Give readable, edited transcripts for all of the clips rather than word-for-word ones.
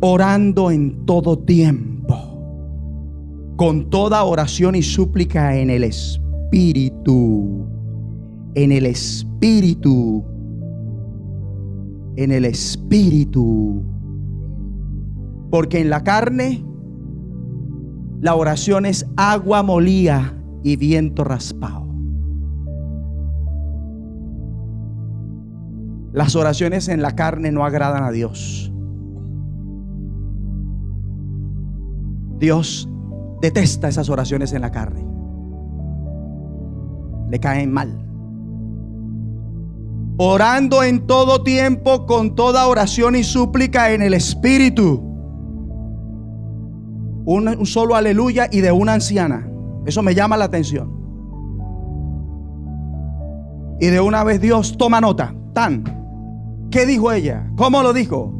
orando en todo tiempo, con toda oración y súplica en el Espíritu. En el Espíritu. En el Espíritu. Porque en la carne la oración es agua molida y viento raspado. Las oraciones en la carne no agradan a Dios. Dios detesta esas oraciones en la carne. Le caen mal. Orando en todo tiempo con toda oración y súplica en el Espíritu. Un solo aleluya y de una anciana. Eso me llama la atención. Y de una vez Dios toma nota. ¿Qué dijo ella? ¿Cómo lo dijo?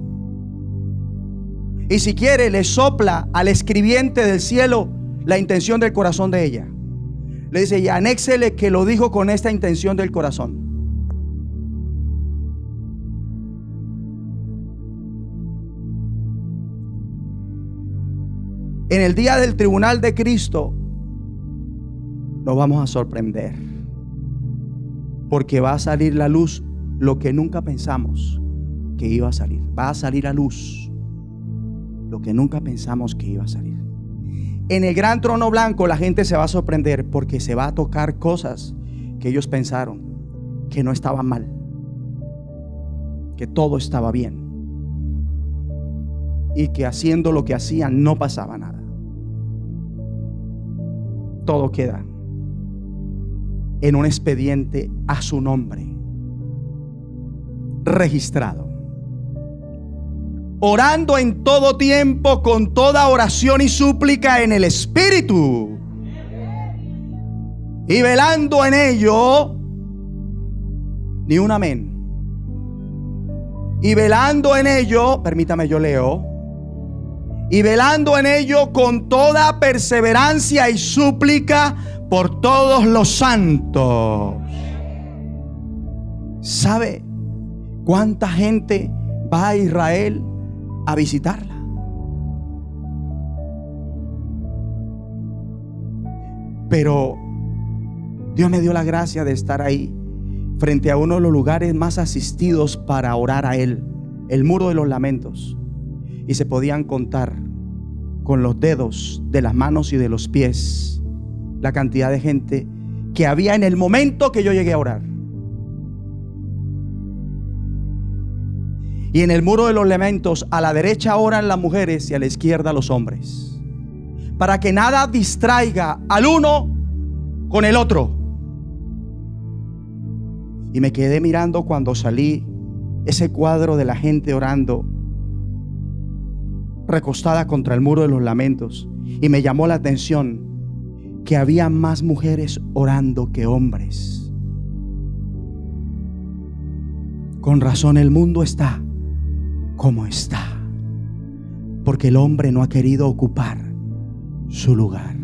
Y si quiere le sopla al escribiente del cielo la intención del corazón de ella. Le dice: y anéxele que lo dijo con esta intención del corazón. En el día del tribunal de Cristo nos vamos a sorprender, porque va a salir la luz lo que nunca pensamos que iba a salir. Va a salir a luz lo que nunca pensamos que iba a salir. En el gran trono blanco la gente se va a sorprender, porque se va a tocar cosas que ellos pensaron que no estaban mal, que todo estaba bien, y que haciendo lo que hacían no pasaba nada. Todo queda en un expediente a su nombre, registrado. Orando en todo tiempo con toda oración y súplica en el Espíritu, y velando en ello. Ni un amén. Y velando en ello, permítame, yo leo. Y velando en ello con toda perseverancia y súplica por todos los santos. ¿Sabe cuánta gente va a Israel a visitarla? Pero Dios me dio la gracia de estar ahí, frente a uno de los lugares más asistidos para orar a Él, el Muro de los Lamentos. Y se podían contar con los dedos de las manos y de los pies la cantidad de gente que había en el momento que yo llegué a orar. Y en el Muro de los Lamentos, a la derecha oran las mujeres y a la izquierda los hombres, para que nada distraiga al uno con el otro. Y me quedé mirando cuando salí ese cuadro de la gente orando, recostada contra el Muro de los Lamentos, y me llamó la atención que había más mujeres orando que hombres. Con razón el mundo está como está, porque el hombre no ha querido ocupar su lugar.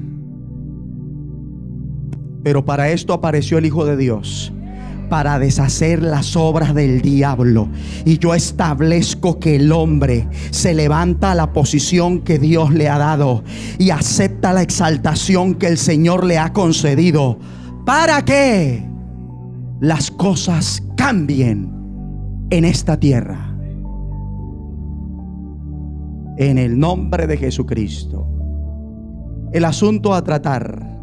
Pero para esto apareció el Hijo de Dios, para deshacer las obras del diablo. Y yo establezco que el hombre se levanta a la posición que Dios le ha dado y acepta la exaltación que el Señor le ha concedido, para que las cosas cambien en esta tierra. En el nombre de Jesucristo. El asunto a tratar: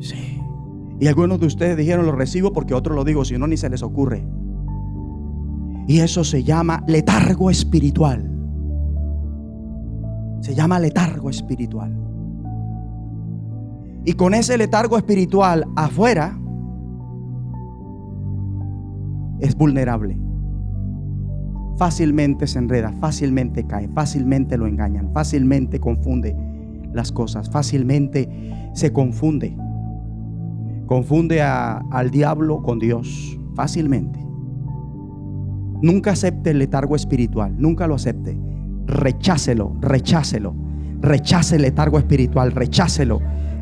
sí. Y algunos de ustedes dijeron: lo recibo, porque otros lo digo, si no ni se les ocurre. Y eso se llama letargo espiritual. Se llama letargo espiritual. Y con ese letargo espiritual afuera es vulnerable. Fácilmente se enreda, fácilmente cae, fácilmente lo engañan, fácilmente confunde las cosas, fácilmente se confunde. Confunde al diablo con Dios, fácilmente. Nunca acepte el letargo espiritual, nunca lo acepte. Rechácelo, rechácelo. Rechace el letargo espiritual, rechácelo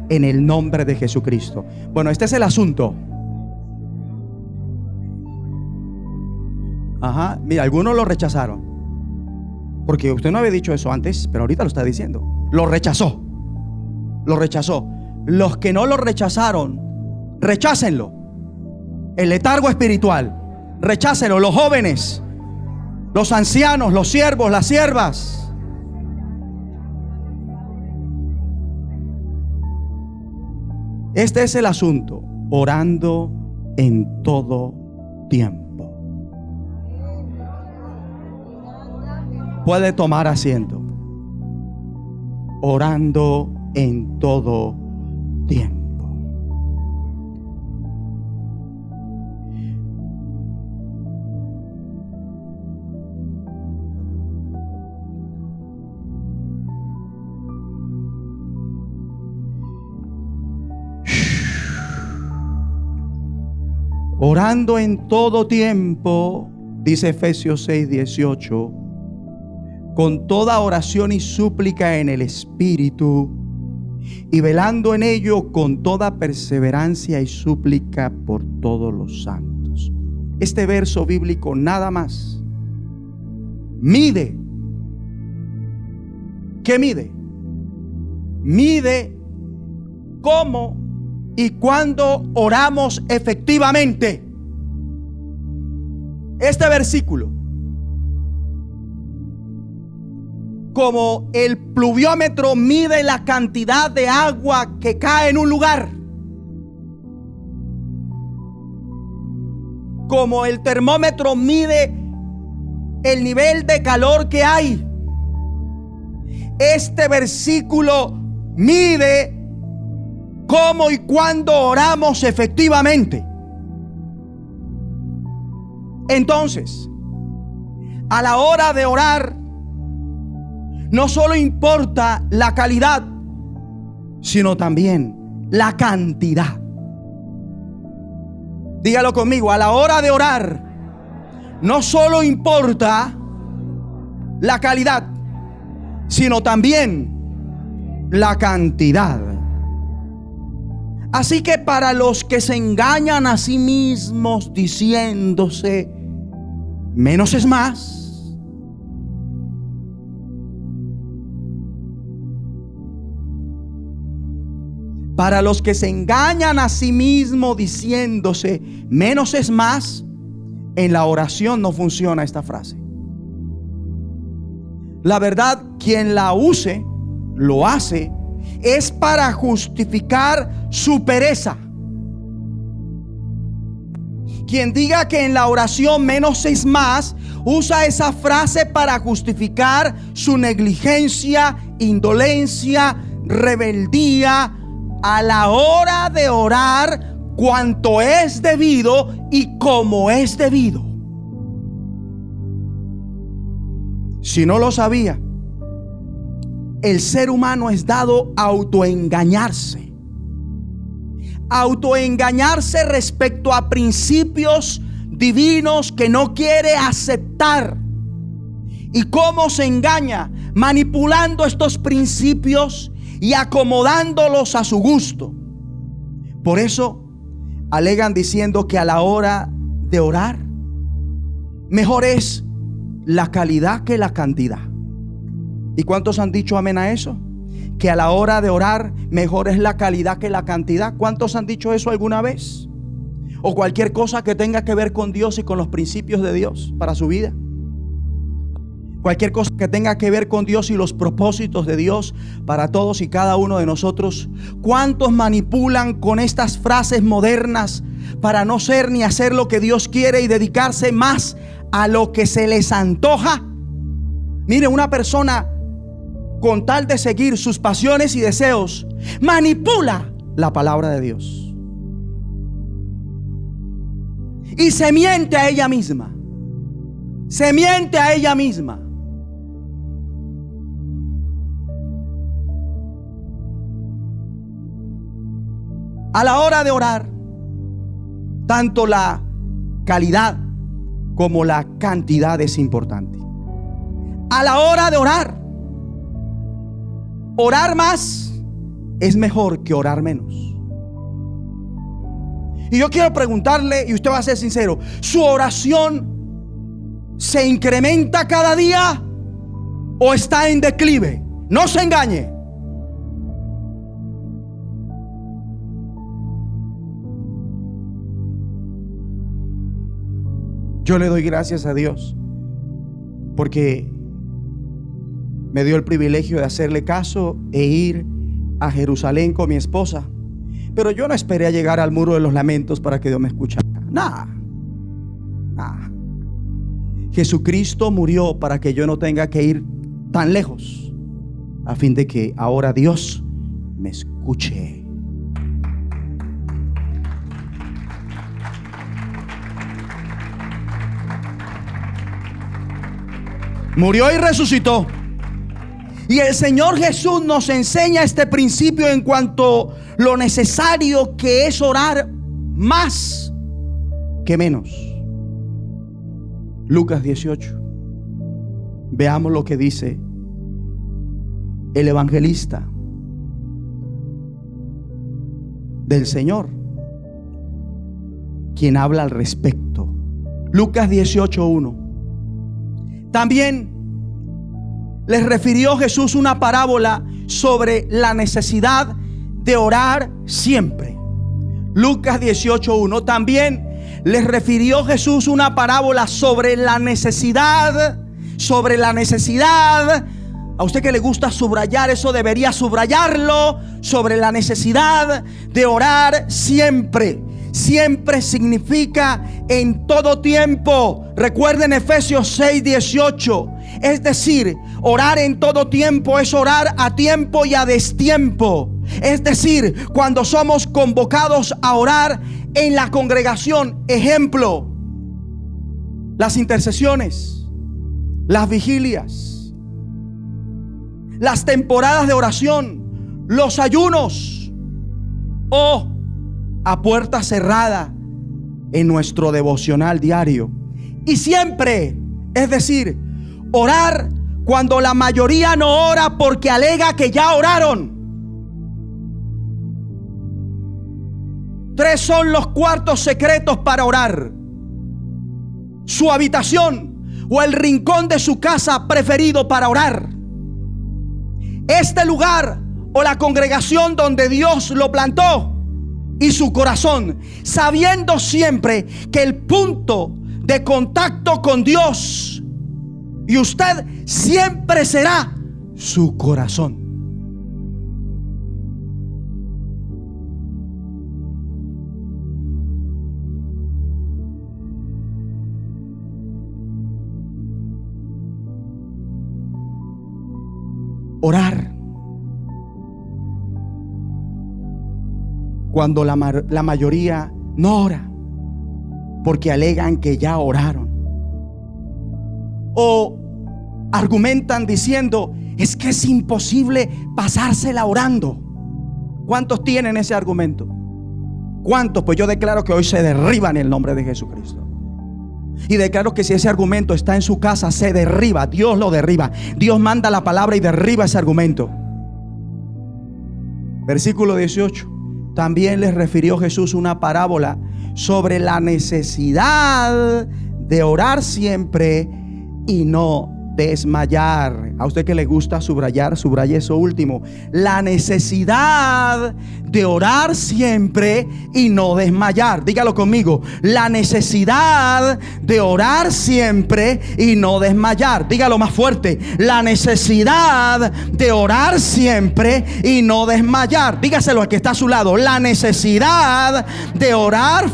en el nombre de Jesucristo. Bueno, este es el asunto. Ajá, mira, algunos lo rechazaron. Porque usted no había dicho eso antes, pero ahorita lo está diciendo. Lo rechazó. Lo rechazó. Los que no lo rechazaron, rechácenlo. El letargo espiritual, rechácenlo. Los jóvenes, los ancianos, los siervos, las siervas. Este es el asunto. Orando en todo tiempo. Puede tomar asiento. Orando en todo tiempo. Orando en todo tiempo, dice Efesios 6:18, con toda oración y súplica en el Espíritu, y velando en ello con toda perseverancia y súplica por todos los santos. Este verso bíblico nada más mide. ¿Qué mide? Mide cómo y cuándo oramos efectivamente. Este versículo, como el pluviómetro mide la cantidad de agua que cae en un lugar, como el termómetro mide el nivel de calor que hay, este versículo mide cómo y cuándo oramos efectivamente. Entonces, a la hora de orar, no solo importa la calidad, sino también la cantidad. Dígalo conmigo, a la hora de orar, no solo importa la calidad, sino también la cantidad. Así que para los que se engañan a sí mismos diciéndose, menos es más, para los que se engañan a sí mismos diciéndose, menos es más, en la oración no funciona esta frase. La verdad, quien la use, lo hace, es para justificar su pereza. Quien diga que en la oración menos es más, usa esa frase para justificar su negligencia, indolencia, rebeldía a la hora de orar cuanto es debido y como es debido. Si no lo sabía, el ser humano es dado a autoengañarse. Autoengañarse respecto a principios divinos que no quiere aceptar. ¿Y cómo se engaña? Manipulando estos principios y acomodándolos a su gusto. Por eso alegan diciendo que a la hora de orar, mejor es la calidad que la cantidad. ¿Y cuántos han dicho amén a eso? Que a la hora de orar mejor es la calidad que la cantidad. ¿Cuántos han dicho eso alguna vez? O cualquier cosa que tenga que ver con Dios y con los principios de Dios para su vida. Cualquier cosa que tenga que ver con Dios y los propósitos de Dios para todos y cada uno de nosotros. ¿Cuántos manipulan con estas frases modernas para no ser ni hacer lo que Dios quiere y dedicarse más a lo que se les antoja? Mire, una persona, con tal de seguir sus pasiones y deseos, manipula la palabra de Dios y se miente a ella misma. Se miente a ella misma. A la hora de orar, tanto la calidad como la cantidad es importante. A la hora de orar, orar más es mejor que orar menos. Y yo quiero preguntarle, y usted va a ser sincero, su oración ¿Se incrementa cada día o está en declive? No se engañe. Yo le doy gracias a Dios porque me dio el privilegio de hacerle caso e ir a Jerusalén con mi esposa. Pero yo no esperé a llegar al muro de los lamentos para que Dios me escuchara. Nada. Jesucristo murió para que yo no tenga que ir tan lejos, a fin de que ahora Dios me escuche. Murió y resucitó. Y el Señor Jesús nos enseña este principio en cuanto a lo necesario que es orar más que menos. Lucas 18. Veamos lo que dice el evangelista del Señor, quien habla al respecto. Lucas 18:1. También les refirió Jesús una parábola sobre la necesidad de orar siempre. Lucas 18:1. También les refirió Jesús una parábola sobre la necesidad. A usted que le gusta subrayar, eso debería subrayarlo. Sobre la necesidad de orar siempre. Siempre significa en todo tiempo. Recuerden Efesios 6:18. Es decir, orar en todo tiempo es orar a tiempo y a destiempo. Es decir, cuando somos convocados a orar en la congregación. Ejemplo: las intercesiones, las vigilias, las temporadas de oración, los ayunos, o a puerta cerrada en nuestro devocional diario. Y siempre, es decir, orar cuando la mayoría no ora porque alega que ya oraron. 3 son los cuartos secretos para orar: su habitación o el rincón de su casa preferido para orar, este lugar o la congregación donde Dios lo plantó, y su corazón, sabiendo siempre que el punto de contacto con Dios y usted siempre será su corazón. Orar cuando la mayoría no ora porque alegan que ya oraron, o argumentan diciendo: es que es imposible pasársela orando. ¿Cuántos tienen ese argumento? ¿Cuántos? Pues yo declaro que hoy se derriba en el nombre de Jesucristo. Y declaro que si ese argumento está en su casa, se derriba. Dios lo derriba. Dios manda la palabra y derriba ese argumento. Versículo 18. También les refirió Jesús una parábola sobre la necesidad de orar siempre y no desmayar. A usted que le gusta subrayar, subraye eso último: la necesidad de orar siempre y no desmayar. Dígalo conmigo: la necesidad de orar siempre y no desmayar. Dígalo más fuerte: la necesidad de orar siempre y no desmayar. Dígaselo al que está a su lado: la necesidad de orar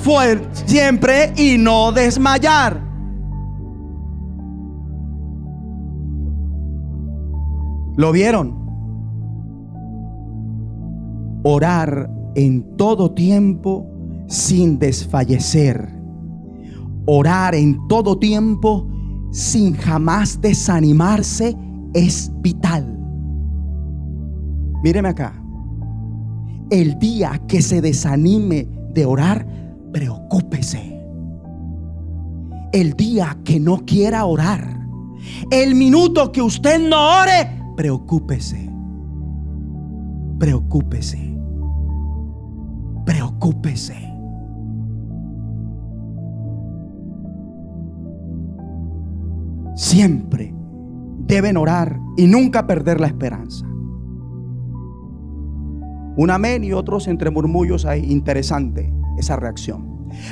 siempre y no desmayar. ¿Lo vieron? Orar en todo tiempo sin desfallecer. Orar en todo tiempo sin jamás desanimarse es vital. Míreme acá. El día que se desanime de orar, preocúpese. El día que no quiera orar, el minuto que usted no ore, preocúpese. Preocúpese. Preocúpese. siempre deben orar y nunca perder la esperanza. Un amén y otros entre murmullos ahí. Interesante esa reacción.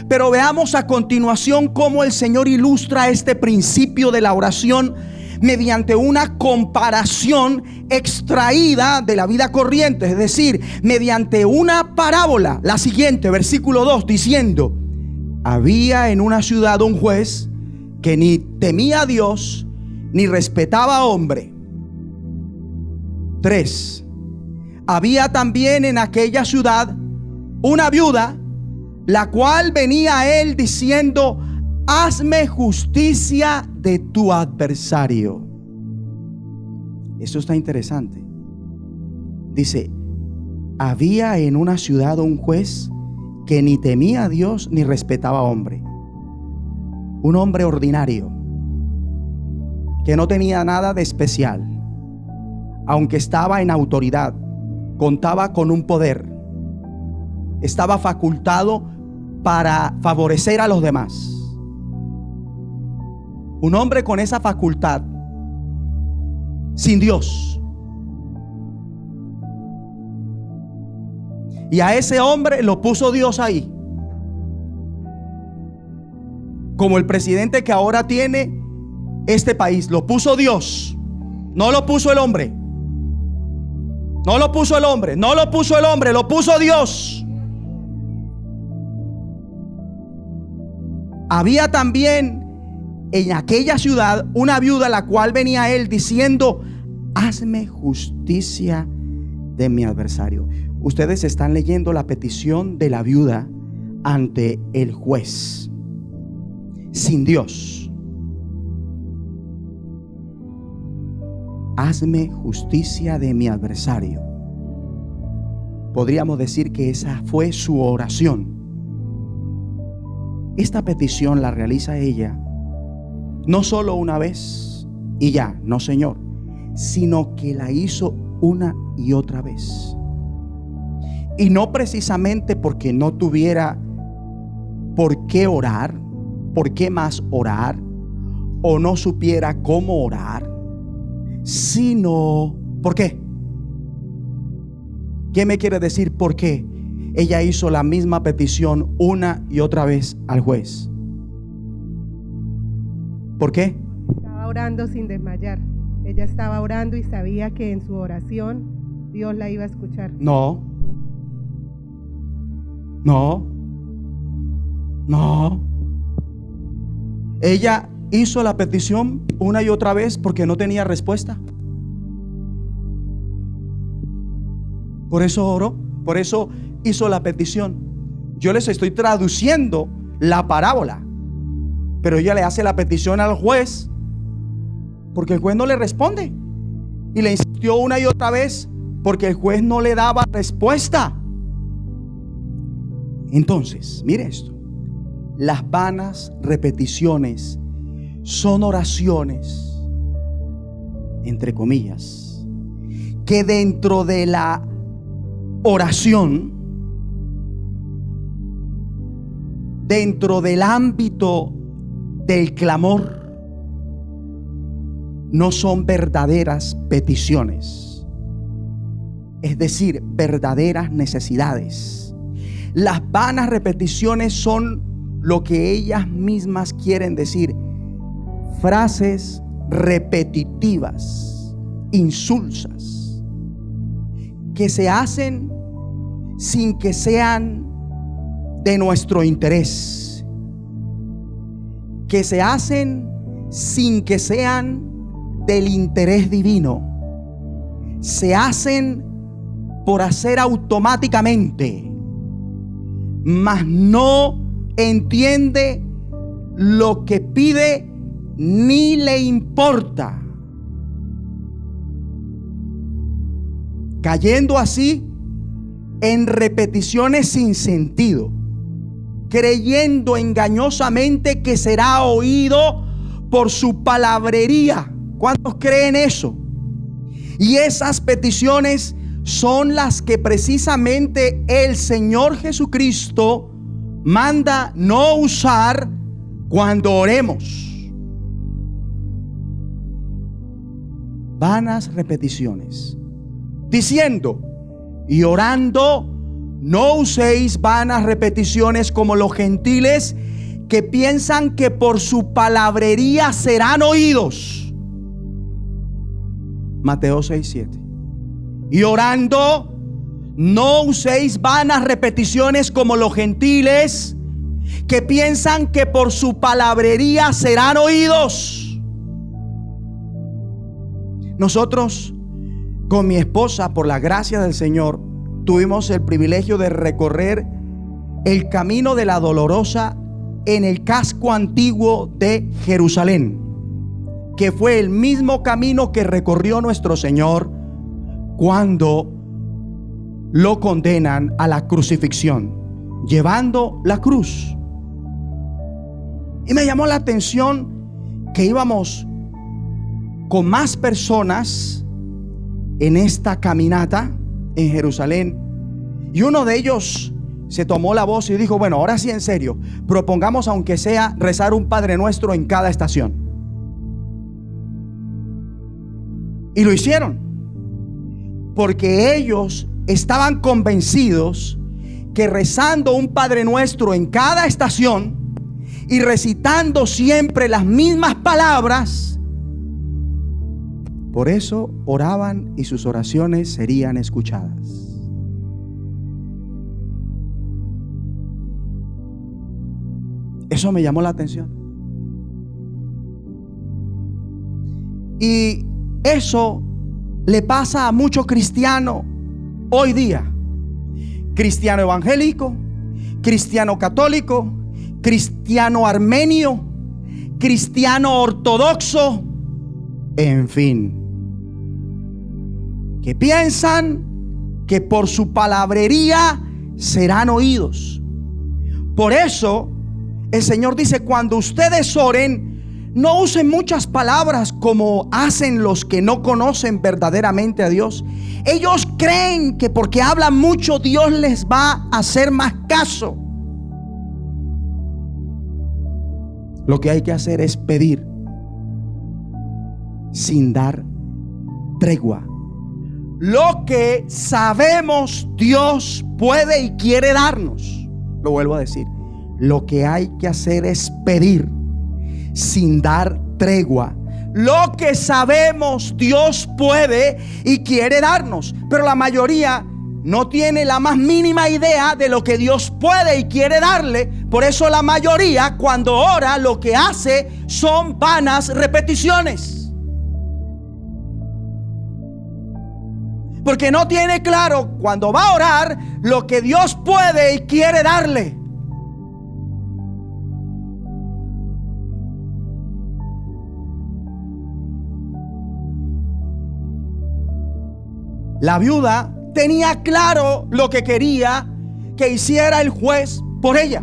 Pero veamos a continuación cómo el Señor ilustra este principio de la oración mediante una comparación extraída de la vida corriente, es decir, mediante una parábola. La siguiente, versículo 2, diciendo: había en una ciudad un juez que ni temía a Dios ni respetaba a hombre. 3. Había también en aquella ciudad una viuda, la cual venía a él diciendo: hazme justicia de tu adversario. Eso está interesante. Dice: había en una ciudad un juez que ni temía a Dios ni respetaba a hombre. Un hombre ordinario que no tenía nada de especial, aunque estaba en autoridad, contaba con un poder, estaba facultado para favorecer a los demás. Un hombre con esa facultad, sin Dios. Y a ese hombre lo puso Dios ahí, como el presidente que ahora tiene este país. Lo puso Dios, no lo puso el hombre. No lo puso el hombre, no lo puso el hombre, lo puso Dios. Había también en aquella ciudad una viuda, la cual venía a él diciendo: hazme justicia de mi adversario. Ustedes están leyendo la petición de la viuda ante el juez, sin Dios. Hazme justicia de mi adversario. Podríamos decir que esa fue su oración. Esta petición la realiza ella no solo una vez y ya, no Señor, sino que la hizo una y otra vez. Y no precisamente porque no tuviera por qué orar, por qué más orar, o no supiera cómo orar, sino, ¿por qué? ¿Qué me quiere decir por qué ella hizo la misma petición una y otra vez al juez? ¿Por qué? Estaba orando sin desmayar. Ella estaba orando y sabía que en su oración Dios la iba a escuchar. No. Ella hizo la petición una y otra vez porque no tenía respuesta. Por eso oró, por eso hizo la petición. Yo les estoy traduciendo la parábola, pero ella le hace la petición al juez porque el juez no le responde, y le insistió una y otra vez porque el juez no le daba respuesta. Entonces, mire esto: las vanas repeticiones son oraciones, entre comillas, que dentro de la oración, dentro del ámbito del clamor, no son verdaderas peticiones, es decir, verdaderas necesidades. Las vanas repeticiones son lo que ellas mismas quieren decir: frases repetitivas, insulsas, que se hacen sin que sean de nuestro interés, que se hacen sin que sean del interés divino, se hacen por hacer automáticamente, mas no entiende lo que pide ni le importa, cayendo así en repeticiones sin sentido, creyendo engañosamente que será oído por su palabrería. ¿Cuántos creen eso? Y esas peticiones son las que precisamente el Señor Jesucristo manda no usar cuando oremos. vanas repeticiones, diciendo y orando, no uséis vanas repeticiones como los gentiles, que piensan que por su palabrería serán oídos. Mateo 6:7. Y orando, no uséis vanas repeticiones como los gentiles, que piensan que por su palabrería serán oídos. Nosotros, con mi esposa, por la gracia del Señor, tuvimos el privilegio de recorrer el camino de la Dolorosa en el casco antiguo de Jerusalén, que fue el mismo camino que recorrió nuestro Señor cuando lo condenan a la crucifixión, llevando la cruz. Y me llamó la atención que íbamos con más personas en esta caminata en Jerusalén, y uno de ellos se tomó la voz y dijo: bueno, ahora sí, en serio, propongamos aunque sea rezar un Padre Nuestro en cada estación. Y lo hicieron, porque ellos estaban convencidos que rezando un Padre Nuestro en cada estación y recitando siempre las mismas palabras, por eso oraban y sus oraciones serían escuchadas. Eso me llamó la atención. Y eso le pasa a muchos cristianos hoy día. Cristiano evangélico, cristiano católico, cristiano armenio, cristiano ortodoxo, en fin, que piensan que por su palabrería serán oídos. Por eso el Señor dice: cuando ustedes oren, no usen muchas palabras como hacen los que no conocen verdaderamente a Dios. Ellos creen que porque hablan mucho Dios les va a hacer más caso. Lo que hay que hacer es pedir sin dar tregua. Lo que sabemos Dios puede y quiere darnos. Lo vuelvo a decir. Lo que hay que hacer es pedir sin dar tregua. Lo que sabemos Dios puede y quiere darnos, pero la mayoría no tiene la más mínima idea de lo que Dios puede y quiere darle. Por eso la mayoría, cuando ora, lo que hace son vanas repeticiones, porque no tiene claro cuando va a orar lo que Dios puede y quiere darle. La viuda tenía claro lo que quería que hiciera el juez por ella,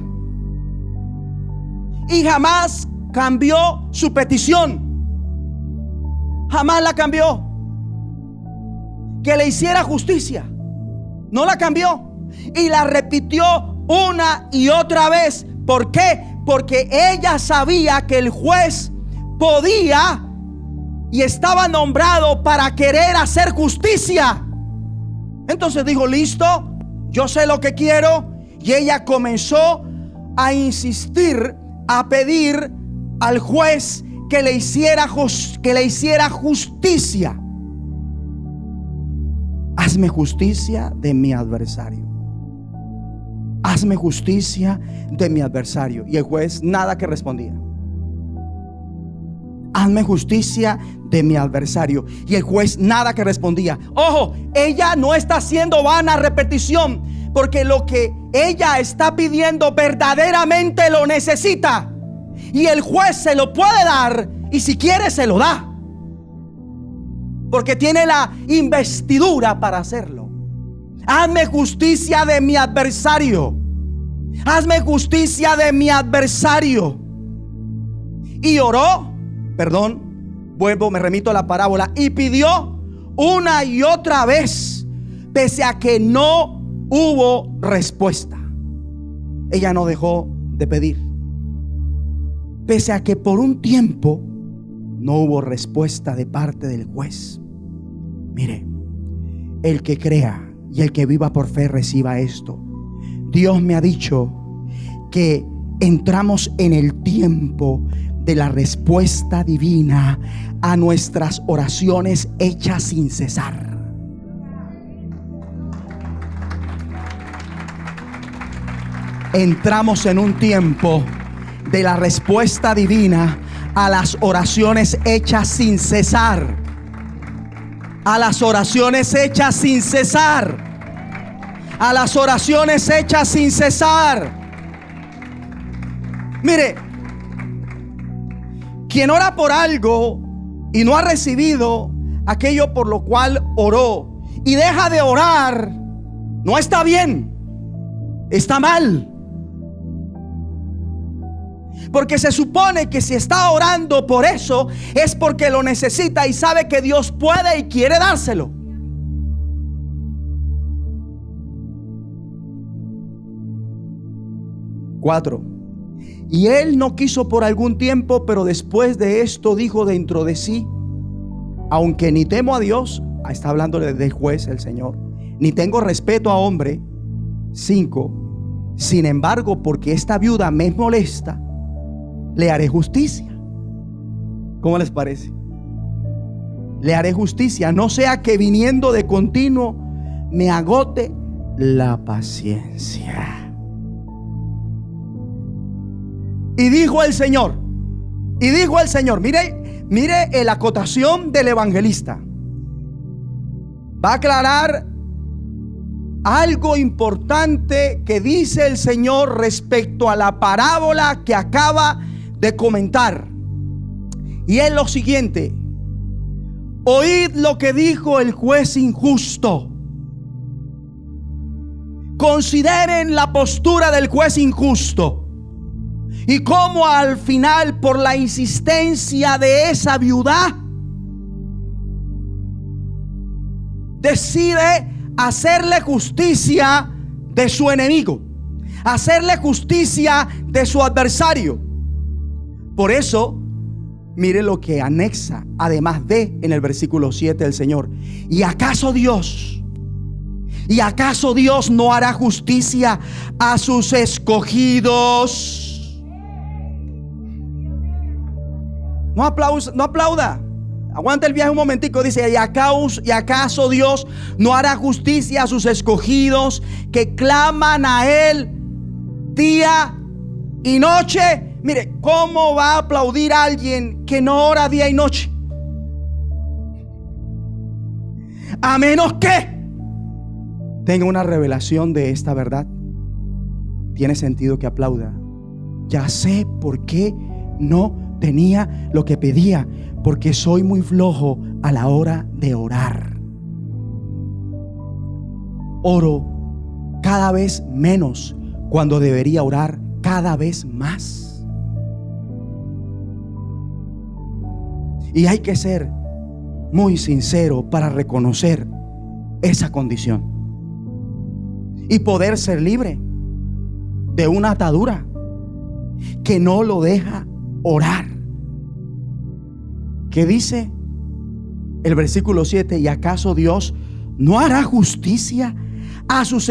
y jamás cambió su petición. Jamás la cambió. Que le hiciera justicia, no la cambió, y la repitió una y otra vez. ¿Por qué? Porque ella sabía que el juez podía y estaba nombrado para querer hacer justicia. Entonces dijo: listo, yo sé lo que quiero. Y ella comenzó a insistir, a pedir al juez que le hiciera justicia. Hazme justicia de mi adversario. Hazme justicia de mi adversario. Y el juez nada que respondía. Hazme justicia de mi adversario. Y el juez nada que respondía. Ojo, ella no está haciendo vana repetición, porque lo que ella está pidiendo verdaderamente lo necesita, y el juez se lo puede dar, y si quiere se lo da, porque tiene la investidura para hacerlo. Hazme justicia de mi adversario. Hazme justicia de mi adversario. Y oró, me remito a la parábola, y pidió una y otra vez, pese a que no hubo respuesta. Ella no dejó de pedir, pese a que por un tiempo no hubo respuesta de parte del juez. Mire, el que crea y el que viva por fe reciba esto. Dios me ha dicho que entramos en el tiempo de la respuesta divina a nuestras oraciones hechas sin cesar. Entramos en un tiempo de la respuesta divina a las oraciones hechas sin cesar. A las oraciones hechas sin cesar. A las oraciones hechas sin cesar. Mire, quien ora por algo y no ha recibido aquello por lo cual oró y deja de orar, no está bien, está mal. Porque se supone que si está orando por eso es porque lo necesita y sabe que Dios puede y quiere dárselo. Cuatro. Y él no quiso por algún tiempo, pero después de esto dijo dentro de sí: aunque ni temo a Dios, está hablando del juez, el Señor, ni tengo respeto a hombre. 5. Sin embargo, porque esta viuda me molesta, le haré justicia. ¿Cómo les parece? Le haré justicia, no sea que viniendo de continuo me agote la paciencia. Y dijo el Señor, mire la acotación del evangelista. Va a aclarar algo importante que dice el Señor respecto a la parábola que acaba de comentar. Y es lo siguiente: oíd lo que dijo el juez injusto. Consideren la postura del juez injusto y cómo al final, por la insistencia de esa viuda, decide hacerle justicia de su enemigo, hacerle justicia de su adversario. Por eso, mire lo que anexa, además de, en el versículo 7 el Señor: ¿Y acaso Dios no hará justicia a sus escogidos? No aplauda. Aguanta el viaje un momentico. Dice: ¿Y acaso Dios no hará justicia a sus escogidos que claman a Él día y noche? Mire, ¿cómo va a aplaudir a alguien que no ora día y noche? A menos que tenga una revelación de esta verdad. Tiene sentido que aplauda. Ya sé por qué no tenía lo que pedía, porque soy muy flojo a la hora de orar. Oro cada vez menos cuando debería orar cada vez más. Y hay que ser muy sincero para reconocer esa condición y poder ser libre de una atadura que no lo deja orar. ¿Qué dice el versículo 7? ¿Y acaso Dios no hará justicia a sus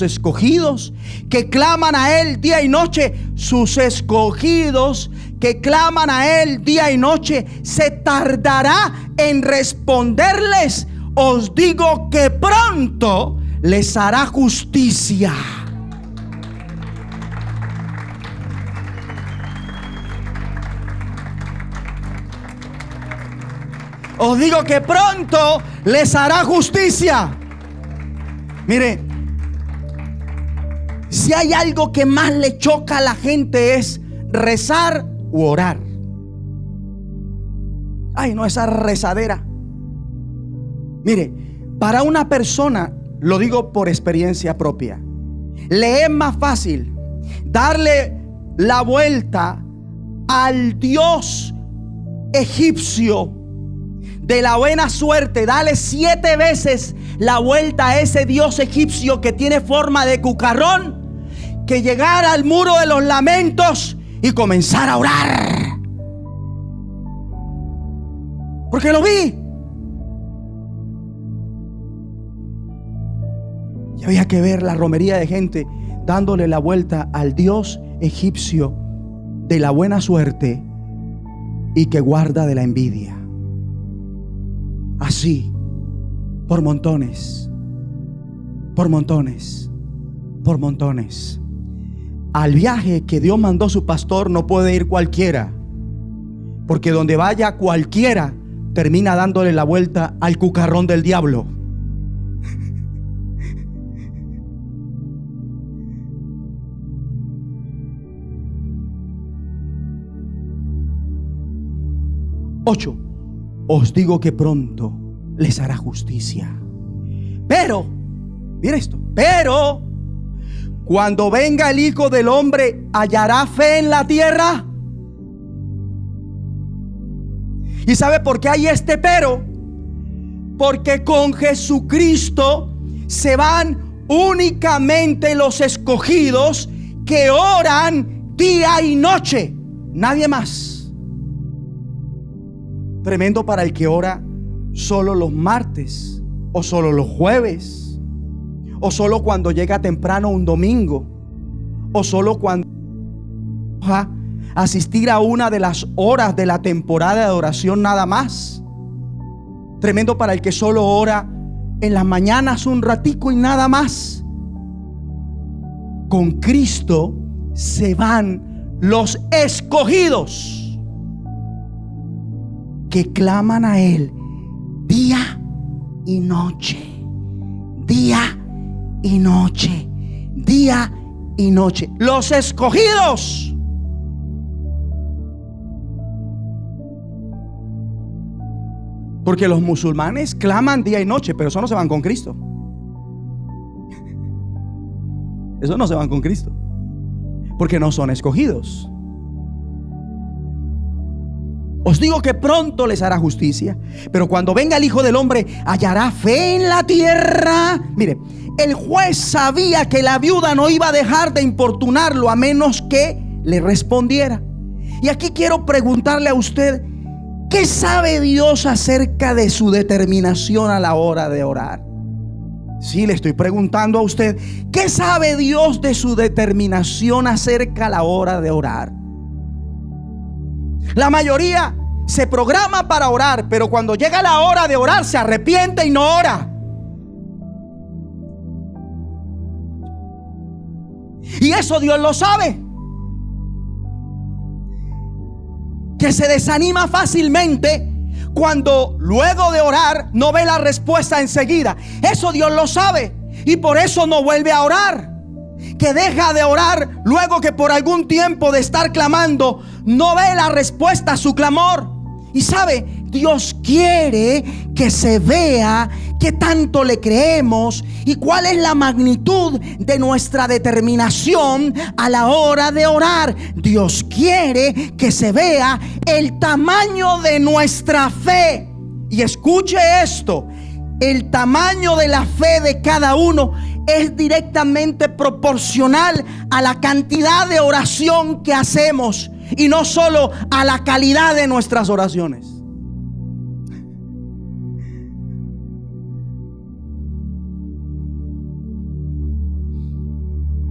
escogidos que claman a Él día y noche? Sus escogidos que claman a Él día y noche, ¿se tardará en responderles? Os digo que pronto les hará justicia. Os digo que pronto les hará justicia. Mire, si hay algo que más le choca a la gente es rezar u orar. Ay, no, esa rezadera. Mire, para una persona, lo digo por experiencia propia, le es más fácil darle la vuelta al Dios egipcio de la buena suerte, dale 7 veces la vuelta a ese Dios egipcio que tiene forma de cucarrón, que llegar al muro de los lamentos y comenzar a orar. Porque lo vi. Y había que ver la romería de gente dándole la vuelta al dios egipcio de la buena suerte y que guarda de la envidia. Así, por montones, por montones, por montones. Al viaje que Dios mandó su pastor no puede ir cualquiera, porque donde vaya cualquiera termina dándole la vuelta al cucarrón del diablo. Ocho, os digo que pronto les hará justicia. Pero, mira esto, pero cuando venga el Hijo del Hombre, ¿hallará fe en la tierra? ¿Y sabe por qué hay este pero? Porque con Jesucristo se van únicamente los escogidos que oran día y noche, nadie más. Tremendo para el que ora solo los martes, o solo los jueves, o solo cuando llega temprano un domingo, o solo cuando asistir a una de las horas de la temporada de oración nada más. Tremendo para el que solo ora en las mañanas un ratico y nada más. Con Cristo se van los escogidos que claman a Él día y noche, día y noche, día y noche. Los escogidos. Porque los musulmanes claman día y noche, pero eso no se van con Cristo. Eso no se van con Cristo, porque no son escogidos. Os digo que pronto les hará justicia, pero cuando venga el Hijo del Hombre, ¿hallará fe en la tierra? Mire, el juez sabía que la viuda no iba a dejar de importunarlo a menos que le respondiera. Y aquí quiero preguntarle a usted, ¿qué sabe Dios acerca de su determinación a la hora de orar? Sí, le estoy preguntando a usted, ¿qué sabe Dios de su determinación acerca a la hora de orar? La mayoría se programa para orar, pero cuando llega la hora de orar se arrepiente y no ora. Y eso Dios lo sabe. Que se desanima fácilmente cuando luego de orar no ve la respuesta enseguida. Eso Dios lo sabe y por eso no vuelve a orar. Que deja de orar luego que por algún tiempo de estar clamando no ve la respuesta a su clamor. Y sabe, Dios quiere que se vea qué tanto le creemos y cuál es la magnitud de nuestra determinación a la hora de orar. Dios quiere que se vea el tamaño de nuestra fe. Y escuche esto, el tamaño de la fe de cada uno es directamente proporcional a la cantidad de oración que hacemos y no solo a la calidad de nuestras oraciones.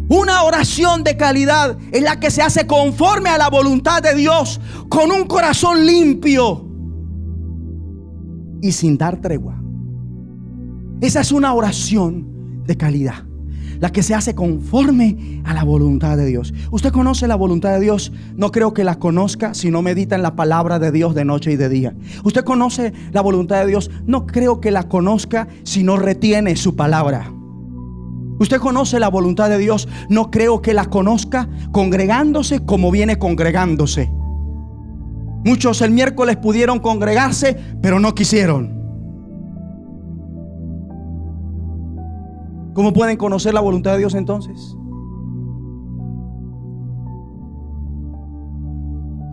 Una oración de calidad es la que se hace conforme a la voluntad de Dios, con un corazón limpio y sin dar tregua. Esa es una oración de calidad, la que se hace conforme a la voluntad de Dios. ¿Usted conoce la voluntad de Dios? No creo que la conozca si no medita en la palabra de Dios de noche y de día. ¿Usted conoce la voluntad de Dios? No creo que la conozca si no retiene su palabra. ¿Usted conoce la voluntad de Dios? No creo que la conozca congregándose como viene congregándose. Muchos el miércoles pudieron congregarse, pero no quisieron. ¿Cómo pueden conocer la voluntad de Dios entonces?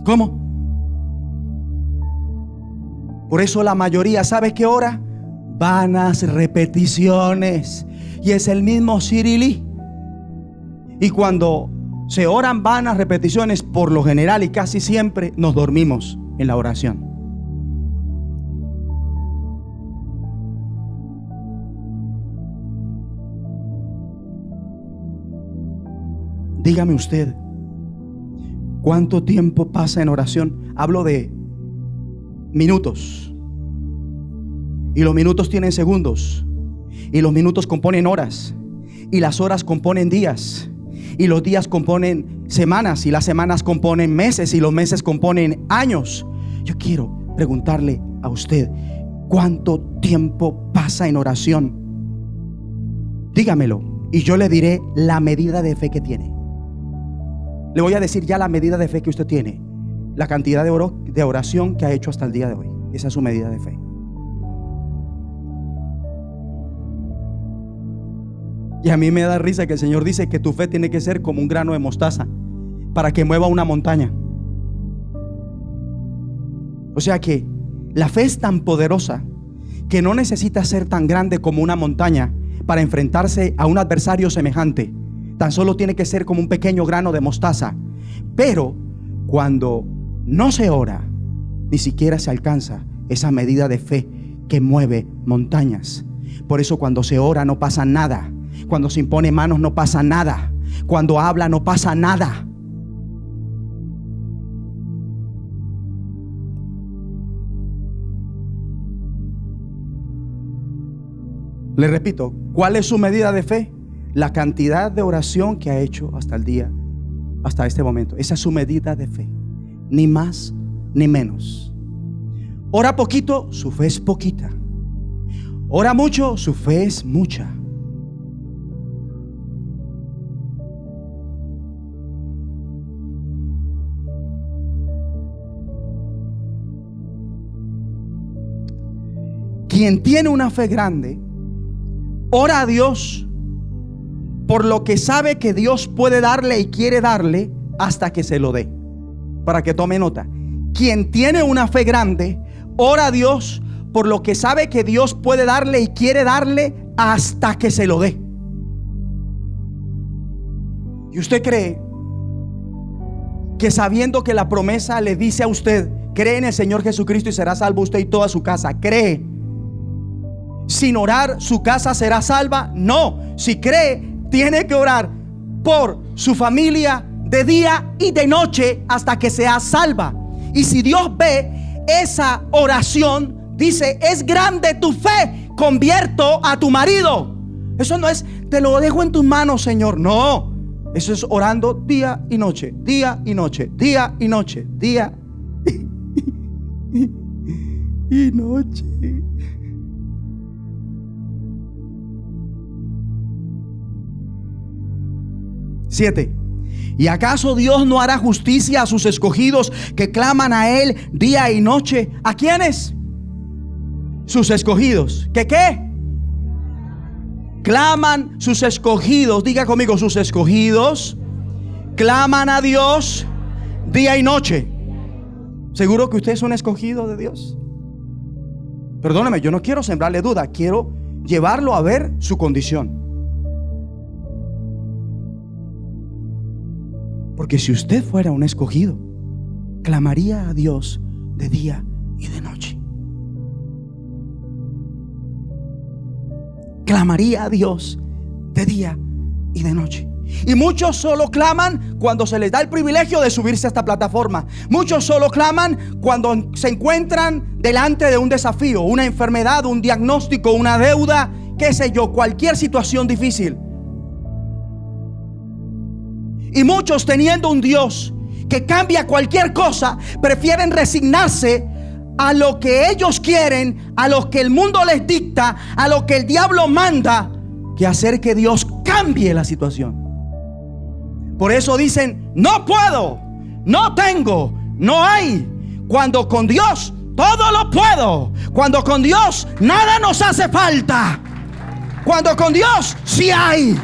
¿Cómo? Por eso la mayoría, ¿sabe qué ora? Vanas repeticiones. Y es el mismo sirilí. Y cuando se oran vanas repeticiones, por lo general y casi siempre nos dormimos en la oración. Dígame usted, ¿cuánto tiempo pasa en oración? Hablo de minutos. Y los minutos tienen segundos. Y los minutos componen horas. Y las horas componen días. Y los días componen semanas. Y las semanas componen meses. Y los meses componen años. Yo quiero preguntarle a usted, ¿cuánto tiempo pasa en oración? Dígamelo y yo le diré la medida de fe que tiene. Le voy a decir ya la medida de fe que usted tiene. La cantidad de oración que ha hecho hasta el día de hoy. Esa es su medida de fe. Y a mí me da risa que el Señor dice que tu fe tiene que ser como un grano de mostaza para que mueva una montaña. O sea que la fe es tan poderosa que no necesita ser tan grande como una montaña para enfrentarse a un adversario semejante. Tan solo tiene que ser como un pequeño grano de mostaza. Pero cuando no se ora, ni siquiera se alcanza esa medida de fe que mueve montañas. Por eso cuando se ora no pasa nada. Cuando se impone manos no pasa nada. Cuando habla no pasa nada. Le repito, ¿cuál es su medida de fe? La cantidad de oración que ha hecho hasta este momento. Esa es su medida de fe. Ni más ni menos. Ora poquito, su fe es poquita. Ora mucho, su fe es mucha. Quien tiene una fe grande, ora a Dios por lo que sabe que Dios puede darle y quiere darle hasta que se lo dé. Para que tome nota. Quien tiene una fe grande, ora a Dios por lo que sabe que Dios puede darle y quiere darle hasta que se lo dé. ¿Y usted cree que sabiendo que la promesa le dice a usted, cree en el Señor Jesucristo y será salvo usted y toda su casa? ¿Cree? Sin orar su casa será salva. No, si cree, tiene que orar por su familia de día y de noche hasta que sea salva. Y si Dios ve esa oración, dice, es grande tu fe, convierto a tu marido. Eso no es, te lo dejo en tus manos, Señor. No, eso es orando día y noche, día y noche, día y noche, día y noche. Siete. ¿Y acaso Dios no hará justicia a sus escogidos que claman a Él día y noche? ¿A quiénes? Sus escogidos. ¿Qué qué? Claman sus escogidos. Diga conmigo, sus escogidos claman a Dios día y noche. ¿Seguro que usted es un escogido de Dios? Perdóneme, yo no quiero sembrarle duda. Quiero llevarlo a ver su condición. Porque si usted fuera un escogido, clamaría a Dios de día y de noche. Clamaría a Dios de día y de noche. Y muchos solo claman cuando se les da el privilegio de subirse a esta plataforma. Muchos solo claman cuando se encuentran delante de un desafío, una enfermedad, un diagnóstico, una deuda, qué sé yo, cualquier situación difícil. Y muchos, teniendo un Dios que cambia cualquier cosa, prefieren resignarse a lo que ellos quieren, a lo que el mundo les dicta, a lo que el diablo manda, que hacer que Dios cambie la situación. Por eso dicen, no puedo, no tengo, no hay. Cuando con Dios todo lo puedo. Cuando con Dios nada nos hace falta. Cuando con Dios sí hay.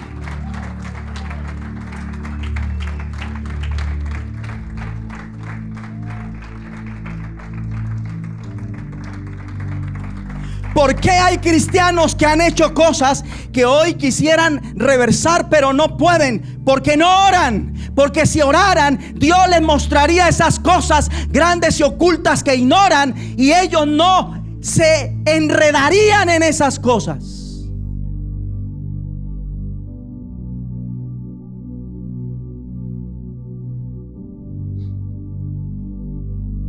¿Por qué hay cristianos que han hecho cosas que hoy quisieran reversar pero no pueden? Porque no oran. Porque si oraran, Dios les mostraría esas cosas grandes y ocultas que ignoran, y ellos no se enredarían en esas cosas.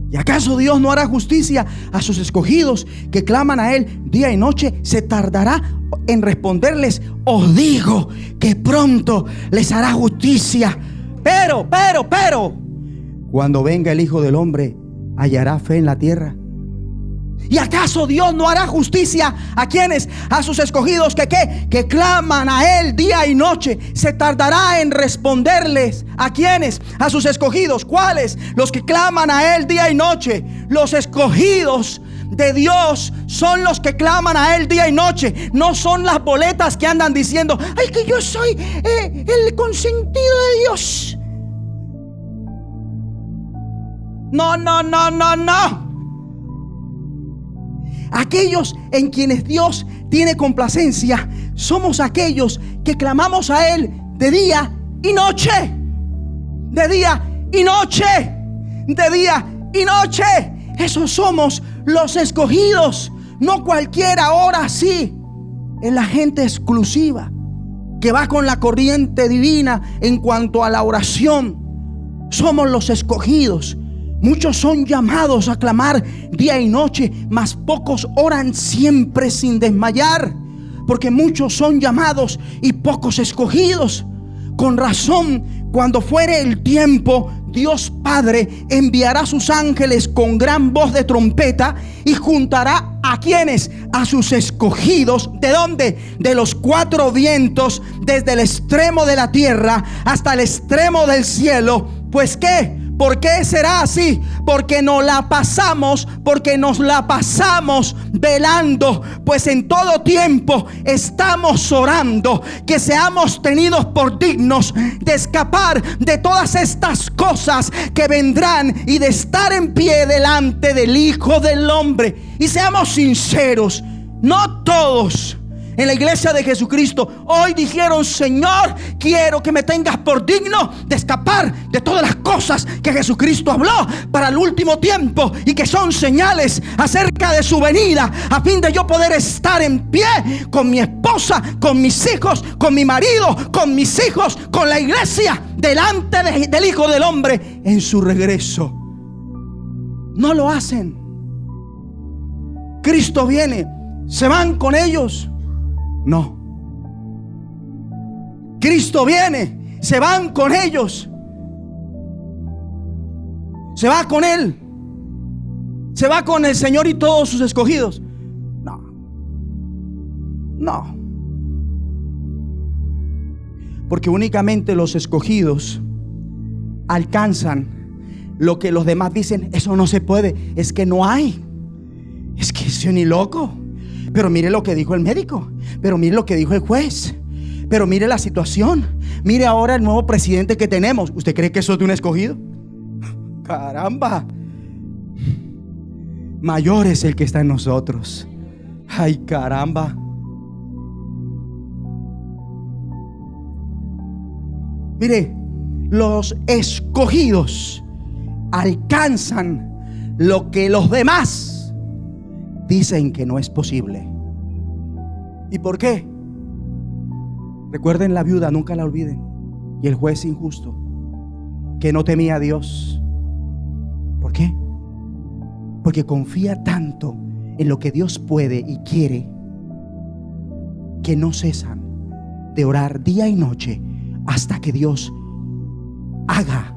¿Y acaso Dios no hará justicia a sus escogidos que claman a Él día y noche? ¿Se tardará en responderles? Os digo que pronto les hará justicia. Pero, cuando venga el Hijo del Hombre, ¿hallará fe en la tierra? ¿Y acaso Dios no hará justicia a quienes? A sus escogidos que claman a Él día y noche. ¿Se tardará en responderles a quienes? A sus escogidos. ¿Cuáles? Los que claman a Él día y noche. Los escogidos de Dios son los que claman a Él día y noche. No son las boletas que andan diciendo: ay, que yo soy el consentido de Dios. No. Aquellos en quienes Dios tiene complacencia somos aquellos que clamamos a Él de día y noche. De día y noche. De día y noche. Esos somos los escogidos. No cualquiera. Ahora sí, es la gente exclusiva que va con la corriente divina en cuanto a la oración. Somos los escogidos. Muchos son llamados a clamar día y noche, mas pocos oran siempre sin desmayar. Porque muchos son llamados y pocos escogidos. Con razón, cuando fuere el tiempo, Dios Padre enviará sus ángeles con gran voz de trompeta y juntará ¿a quiénes? A sus escogidos. ¿De dónde? De los cuatro vientos, desde el extremo de la tierra hasta el extremo del cielo. Pues ¿qué? ¿Por qué será así? Porque nos la pasamos velando. Pues en todo tiempo estamos orando que seamos tenidos por dignos de escapar de todas estas cosas que vendrán y de estar en pie delante del Hijo del Hombre. Y seamos sinceros, no todos en la iglesia de Jesucristo hoy dijeron: Señor, quiero que me tengas por digno de escapar de todas las cosas que Jesucristo habló para el último tiempo y que son señales acerca de su venida, a fin de yo poder estar en pie con mi esposa, con mis hijos, con mi marido, con mis hijos, con la iglesia, delante del Hijo del Hombre en su regreso. No lo hacen. Cristo viene, ¿se van con ellos? No. Cristo viene, se van con ellos. Se va con Él. Se va con el Señor y todos sus escogidos. No. Porque únicamente los escogidos alcanzan lo que los demás dicen: eso no se puede, es que no hay. Es que soy ni loco. Pero mire lo que dijo el médico. Pero mire lo que dijo el juez. Pero mire la situación. Mire ahora el nuevo presidente que tenemos. ¿Usted cree que eso es de un escogido? Caramba. Mayor es el que está en nosotros. Ay, caramba. Mire, los escogidos alcanzan lo que los demás dicen que no es posible. ¿Y por qué? Recuerden la viuda, nunca la olviden. Y el juez injusto, que no temía a Dios. ¿Por qué? Porque confía tanto en lo que Dios puede y quiere, que no cesan de orar día y noche hasta que Dios haga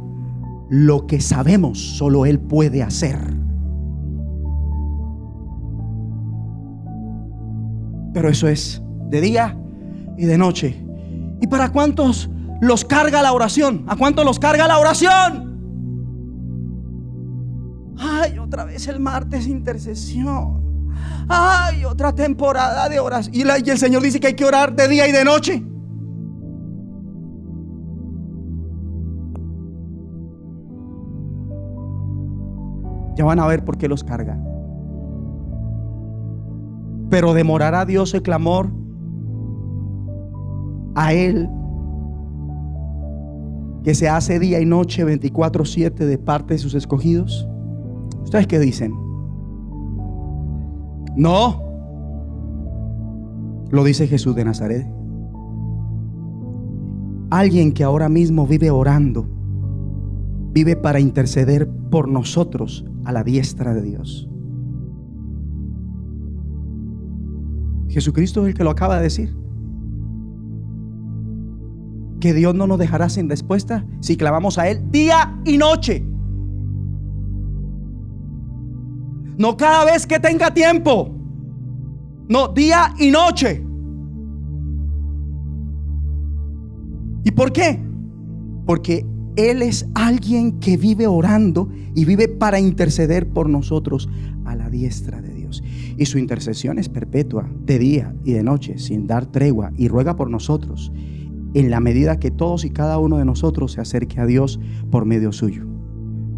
lo que sabemos solo Él puede hacer. Pero eso es de día y de noche. ¿Y para cuántos los carga la oración? ¿A cuántos los carga la oración? Ay, otra vez el martes intercesión. Ay, otra temporada de oración. Y el Señor dice que hay que orar de día y de noche. Ya van a ver por qué los carga. Pero demorará Dios el clamor a Él, que se hace día y noche 24/7 de parte de sus escogidos. ¿Ustedes qué dicen? No. Lo dice Jesús de Nazaret. Alguien que ahora mismo vive orando, vive para interceder por nosotros a la diestra de Dios. Jesucristo es el que lo acaba de decir, que Dios no nos dejará sin respuesta si clamamos a Él día y noche. No cada vez que tenga tiempo, no, día y noche. ¿Y por qué? Porque Él es alguien que vive orando y vive para interceder por nosotros a la diestra de Dios. Y su intercesión es perpetua, de día y de noche, sin dar tregua, y ruega por nosotros en la medida que todos y cada uno de nosotros se acerque a Dios por medio suyo.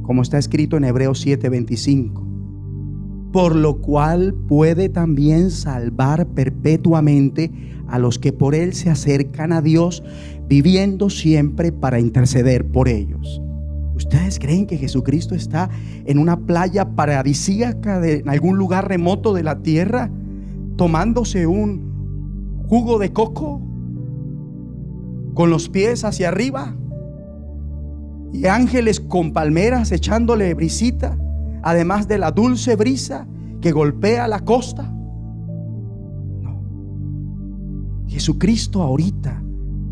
Como está escrito en Hebreos 7:25. Por lo cual puede también salvar perpetuamente a los que por Él se acercan a Dios, viviendo siempre para interceder por ellos. ¿Ustedes creen que Jesucristo está en una playa paradisíaca en algún lugar remoto de la tierra, tomándose un jugo de coco con los pies hacia arriba y ángeles con palmeras echándole brisita, además de la dulce brisa que golpea la costa? No. Jesucristo ahorita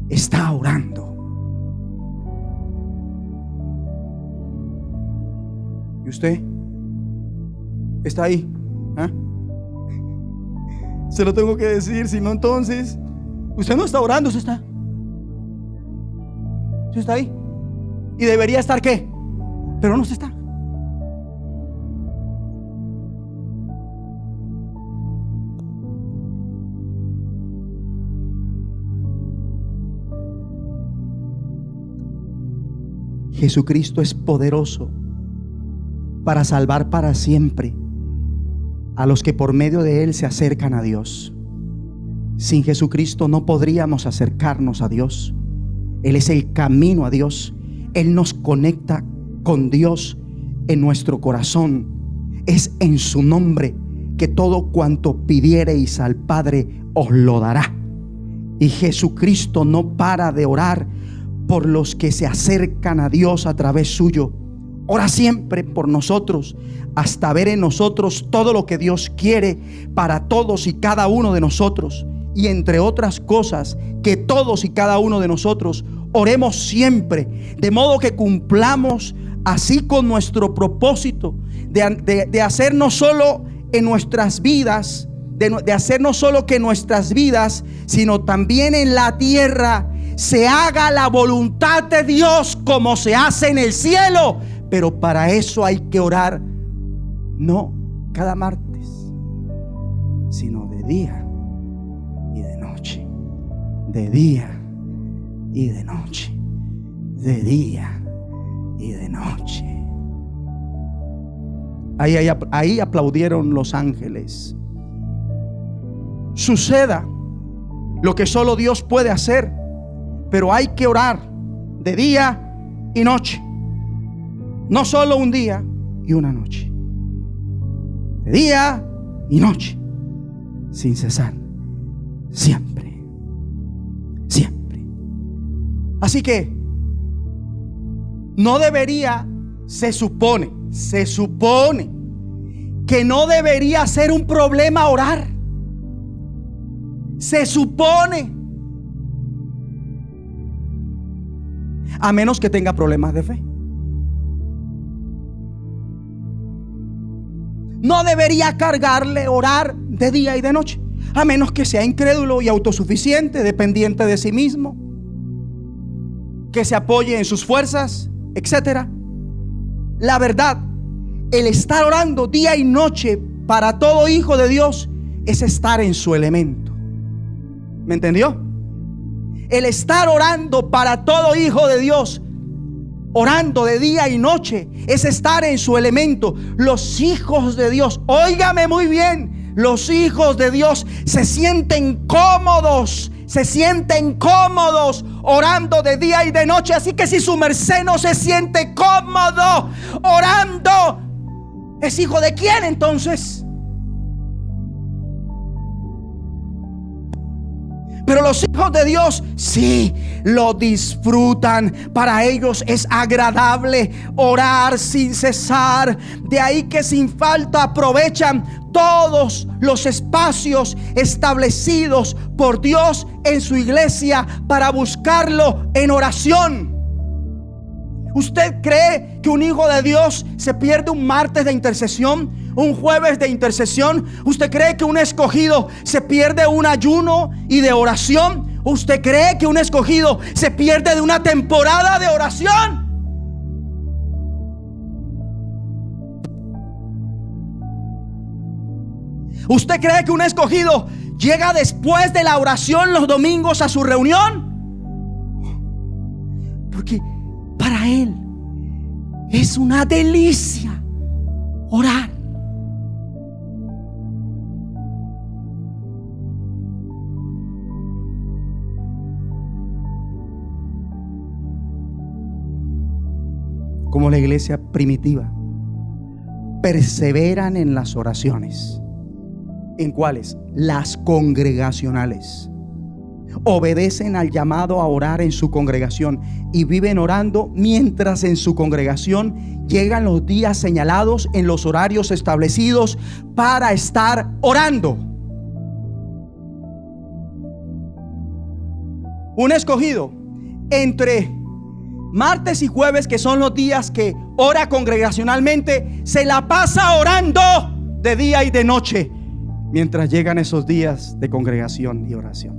está orando. ¿Y usted está ahí? ¿Ah? Se lo tengo que decir, si no, entonces usted no está orando, usted está. Usted está ahí. ¿Y debería estar qué? Pero no se está. Jesucristo es poderoso para salvar para siempre a los que por medio de Él se acercan a Dios. Sin Jesucristo no podríamos acercarnos a Dios. Él es el camino a Dios. Él nos conecta con Dios en nuestro corazón. Es en su nombre que todo cuanto pidiereis al Padre os lo dará. Y Jesucristo no para de orar por los que se acercan a Dios a través suyo. Ora siempre por nosotros, hasta ver en nosotros todo lo que Dios quiere para todos y cada uno de nosotros. Y entre otras cosas, que todos y cada uno de nosotros oremos siempre, de modo que cumplamos así con nuestro propósito de hacer no solo en nuestras vidas, de hacer no solo que nuestras vidas, sino también en la tierra se haga la voluntad de Dios como se hace en el cielo. Pero para eso hay que orar, no cada martes, sino de día y de noche. De día y de noche. De día y de noche. Ahí aplaudieron los ángeles. Suceda lo que solo Dios puede hacer, pero hay que orar de día y noche. No solo un día y una noche. De día y noche. Sin cesar. Siempre. Siempre. Así que no debería, se supone que no debería ser un problema orar. Se supone. A menos que tenga problemas de fe. No debería cargarle orar de día y de noche, a menos que sea incrédulo y autosuficiente, dependiente de sí mismo, que se apoye en sus fuerzas, etc. La verdad, el estar orando día y noche para todo hijo de Dios es estar en su elemento. ¿Me entendió? El estar orando para todo hijo de Dios, orando de día y noche, es estar en su elemento. Los hijos de Dios, óigame muy bien, los hijos de Dios se sienten cómodos orando de día y de noche. Así que si su merced no se siente cómodo orando, ¿es hijo de quién entonces? Pero los hijos de Dios sí lo disfrutan. Para ellos es agradable orar sin cesar. De ahí que sin falta aprovechan todos los espacios establecidos por Dios en su iglesia para buscarlo en oración. ¿Usted cree que un hijo de Dios se pierde un martes de intercesión, un jueves de intercesión? ¿Usted cree que un escogido se pierde un ayuno y de oración? ¿Usted cree que un escogido se pierde de una temporada de oración? ¿Usted cree que un escogido llega después de la oración los domingos a su reunión? Porque para él es una delicia orar. Como la iglesia primitiva, perseveran en las oraciones. ¿En cuáles? Las congregacionales. Obedecen al llamado a orar en su congregación y viven orando mientras en su congregación llegan los días señalados en los horarios establecidos para estar orando. Un escogido entre martes y jueves, que son los días que ora congregacionalmente, se la pasa orando de día y de noche mientras llegan esos días de congregación y oración.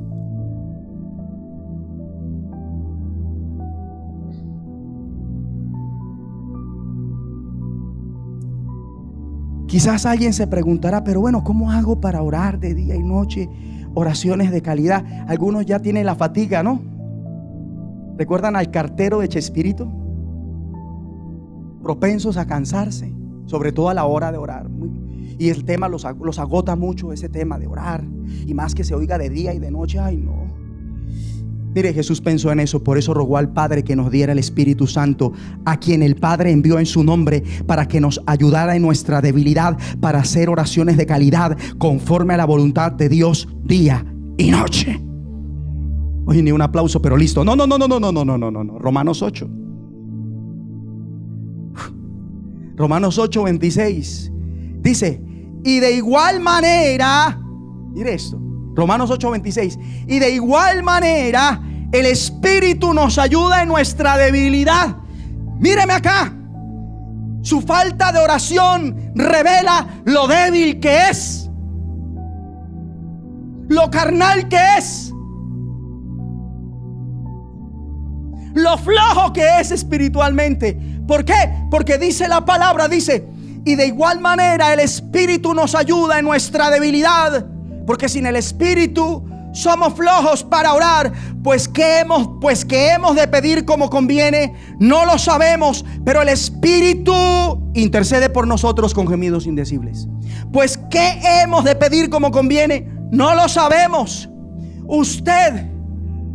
Quizás alguien se preguntará, pero bueno, ¿cómo hago para orar de día y noche? Oraciones de calidad. Algunos ya tienen la fatiga, ¿no? ¿Recuerdan al cartero de Chespirito? Propensos a cansarse, sobre todo a la hora de orar. Y el tema los agota mucho, ese tema de orar. Y más que se oiga de día y de noche, ay no. Mire, Jesús pensó en eso, por eso rogó al Padre que nos diera el Espíritu Santo, a quien el Padre envió en su nombre, para que nos ayudara en nuestra debilidad, para hacer oraciones de calidad conforme a la voluntad de Dios día y noche. Oye, ni un aplauso, pero listo. No. Romanos 8. Romanos 8, 26. Dice, y de igual manera, mire esto. Romanos 8, 26. Y de igual manera el Espíritu nos ayuda en nuestra debilidad. Míreme acá. Su falta de oración revela lo débil que es, lo carnal que es, lo flojo que es espiritualmente. ¿Por qué? Porque dice la palabra, dice, y de igual manera el Espíritu nos ayuda en nuestra debilidad. Porque sin el Espíritu somos flojos para orar. Pues que hemos de pedir como conviene, no lo sabemos, pero el Espíritu intercede por nosotros con gemidos indecibles. Pues que hemos de pedir como conviene, no lo sabemos. Usted,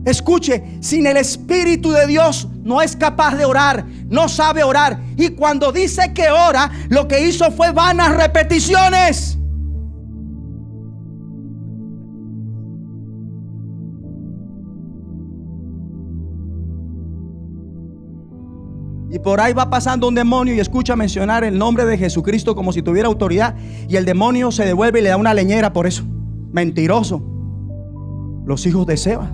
escuche, sin el Espíritu de Dios no es capaz de orar, no sabe orar. Y cuando dice que ora, lo que hizo fue vanas repeticiones. Y por ahí va pasando un demonio y escucha mencionar el nombre de Jesucristo como si tuviera autoridad, y el demonio se devuelve y le da una leñera por eso. Mentiroso. Los hijos de Seba.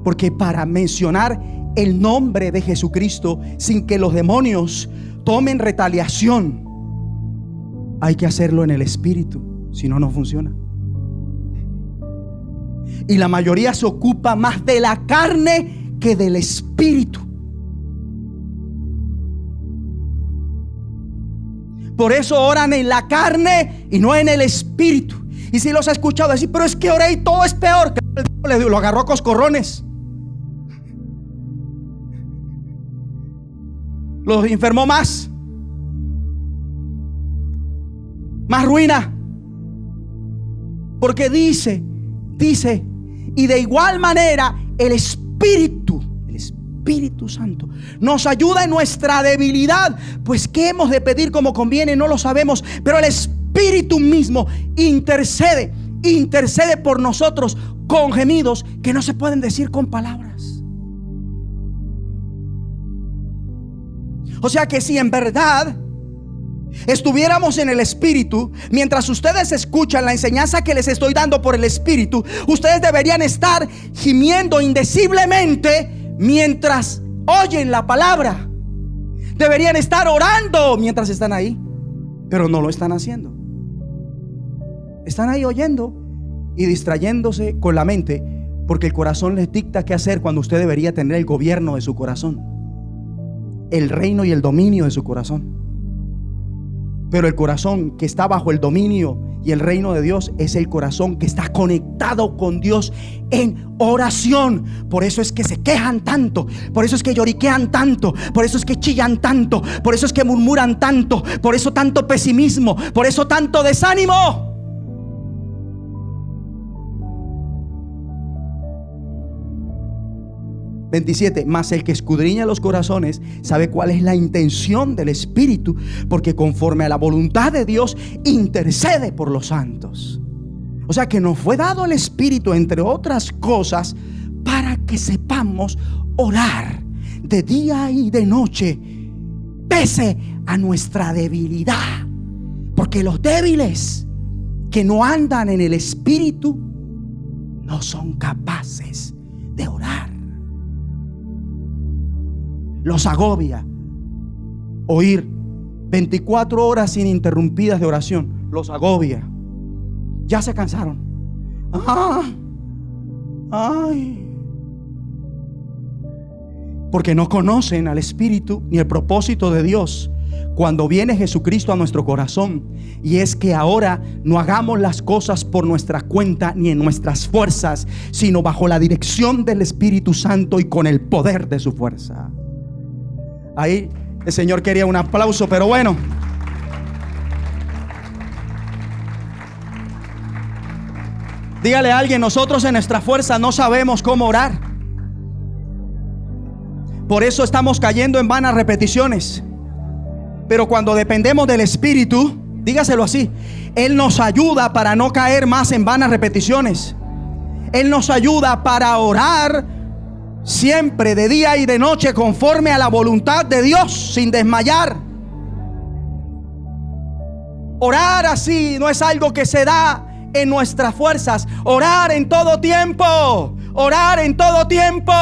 Porque para mencionar el nombre de Jesucristo sin que los demonios tomen retaliación, hay que hacerlo en el Espíritu, si no, no funciona. Y la mayoría se ocupa más de la carne que del Espíritu. Por eso oran en la carne y no en el Espíritu. Y si los he escuchado decir, pero es que oré y todo es peor, que lo agarró a coscorrones, los enfermó más ruina. Porque dice, y de igual manera el Espíritu Espíritu Santo nos ayuda en nuestra debilidad. Pues ¿qué hemos de pedir como conviene? No lo sabemos, pero el Espíritu mismo intercede por nosotros con gemidos que no se pueden decir con palabras. O sea que si en verdad estuviéramos en el Espíritu, mientras ustedes escuchan la enseñanza que les estoy dando por el Espíritu, ustedes deberían estar gimiendo indeciblemente mientras oyen la palabra. Deberían estar orando mientras están ahí, pero no lo están haciendo. Están ahí oyendo y distrayéndose con la mente, porque el corazón les dicta qué hacer, cuando usted debería tener el gobierno de su corazón, el reino y el dominio de su corazón. Pero el corazón que está bajo el dominio y el reino de Dios es el corazón que está conectado con Dios en oración. Por eso es que se quejan tanto, por eso es que lloriquean tanto, por eso es que chillan tanto, por eso es que murmuran tanto, por eso tanto pesimismo, por eso tanto desánimo. Mas el que escudriña los corazones sabe cuál es la intención del Espíritu, porque conforme a la voluntad de Dios intercede por los santos. O sea que nos fue dado el Espíritu, entre otras cosas, para que sepamos orar de día y de noche, pese a nuestra debilidad. Porque los débiles que no andan en el Espíritu no son capaces de orar. Los agobia oír 24 horas ininterrumpidas de oración. Los agobia. Ya se cansaron. Porque no conocen al Espíritu ni el propósito de Dios cuando viene Jesucristo a nuestro corazón. Y es que ahora no hagamos las cosas por nuestra cuenta ni en nuestras fuerzas, sino bajo la dirección del Espíritu Santo y con el poder de su fuerza. Ahí el Señor quería un aplauso, pero bueno. Dígale a alguien: nosotros en nuestra fuerza no sabemos cómo orar. Por eso estamos cayendo en vanas repeticiones. Pero cuando dependemos del Espíritu, dígaselo así, Él nos ayuda para no caer más en vanas repeticiones. Él nos ayuda para orar siempre, de día y de noche, conforme a la voluntad de Dios, sin desmayar. Orar así no es algo que se da en nuestras fuerzas. Orar en todo tiempo. Orar en todo tiempo.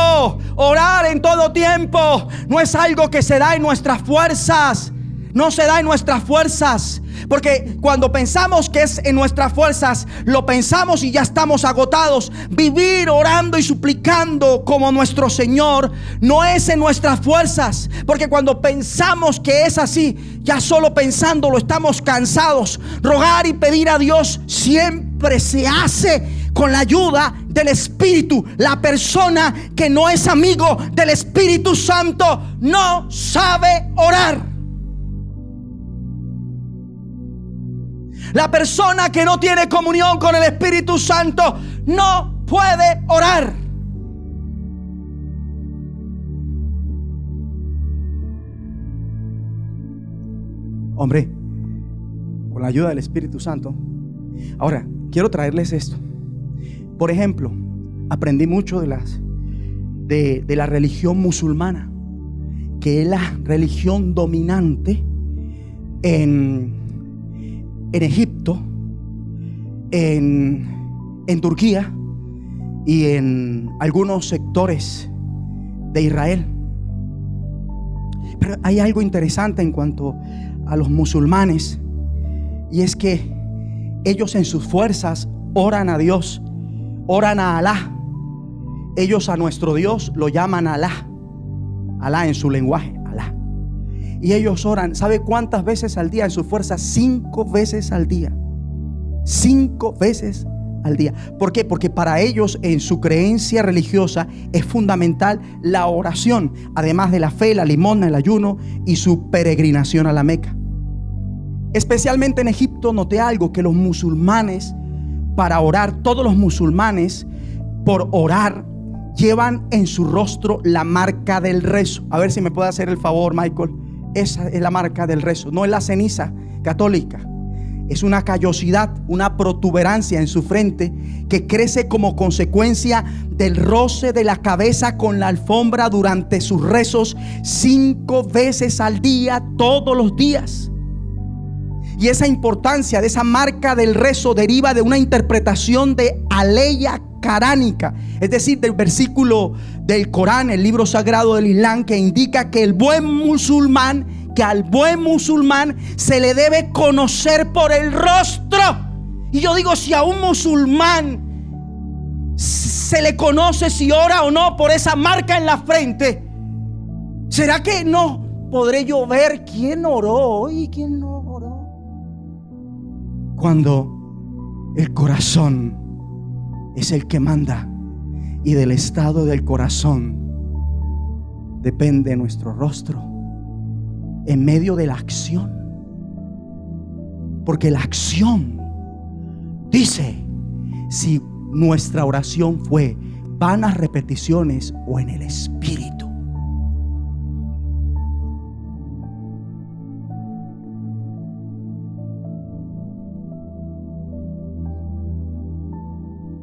Orar en todo tiempo. No es algo que se da en nuestras fuerzas. No se da en nuestras fuerzas. Porque cuando pensamos que es en nuestras fuerzas, lo pensamos y ya estamos agotados. Vivir orando y suplicando como nuestro Señor no es en nuestras fuerzas. Porque cuando pensamos que es así, ya solo pensándolo estamos cansados. Rogar y pedir a Dios siempre se hace con la ayuda del Espíritu. La persona que no es amigo del Espíritu Santo no sabe orar. La persona que no tiene comunión con el Espíritu Santo no puede orar. Hombre, con la ayuda del Espíritu Santo. Ahora, quiero traerles esto. Por ejemplo, aprendí mucho de la religión musulmana, que es la religión dominante en Egipto, en Turquía y en algunos sectores de Israel. Pero hay algo interesante en cuanto a los musulmanes, y es que ellos en sus fuerzas oran a Dios, oran a Alá. Ellos a nuestro Dios lo llaman Alá, Alá en su lenguaje, Alá. Y ellos oran, ¿sabe cuántas veces al día en su fuerza? 5 veces al día. 5 veces al día. ¿Por qué? Porque para ellos, en su creencia religiosa, es fundamental la oración, además de la fe, la limosna, el ayuno y su peregrinación a la Meca. Especialmente en Egipto noté algo, que los musulmanes, para orar, todos los musulmanes, por orar, llevan en su rostro la marca del rezo. A ver si me puede hacer el favor, Michael. Esa es la marca del rezo. No es la ceniza católica. Es una callosidad, una protuberancia en su frente que crece como consecuencia del roce de la cabeza con la alfombra durante sus rezos 5 veces al día, todos los días. Y esa importancia de esa marca del rezo deriva de una interpretación de aleya coránica, es decir, del versículo del Corán, el libro sagrado del Islam, que indica que al buen musulmán se le debe conocer por el rostro. Y yo digo, si a un musulmán se le conoce si ora o no por esa marca en la frente, ¿será que no podré yo ver quién oró y quién no oró? Cuando el corazón es el que manda, y del estado del corazón depende nuestro rostro en medio de la acción, porque la acción dice si nuestra oración fue vanas repeticiones o en el espíritu.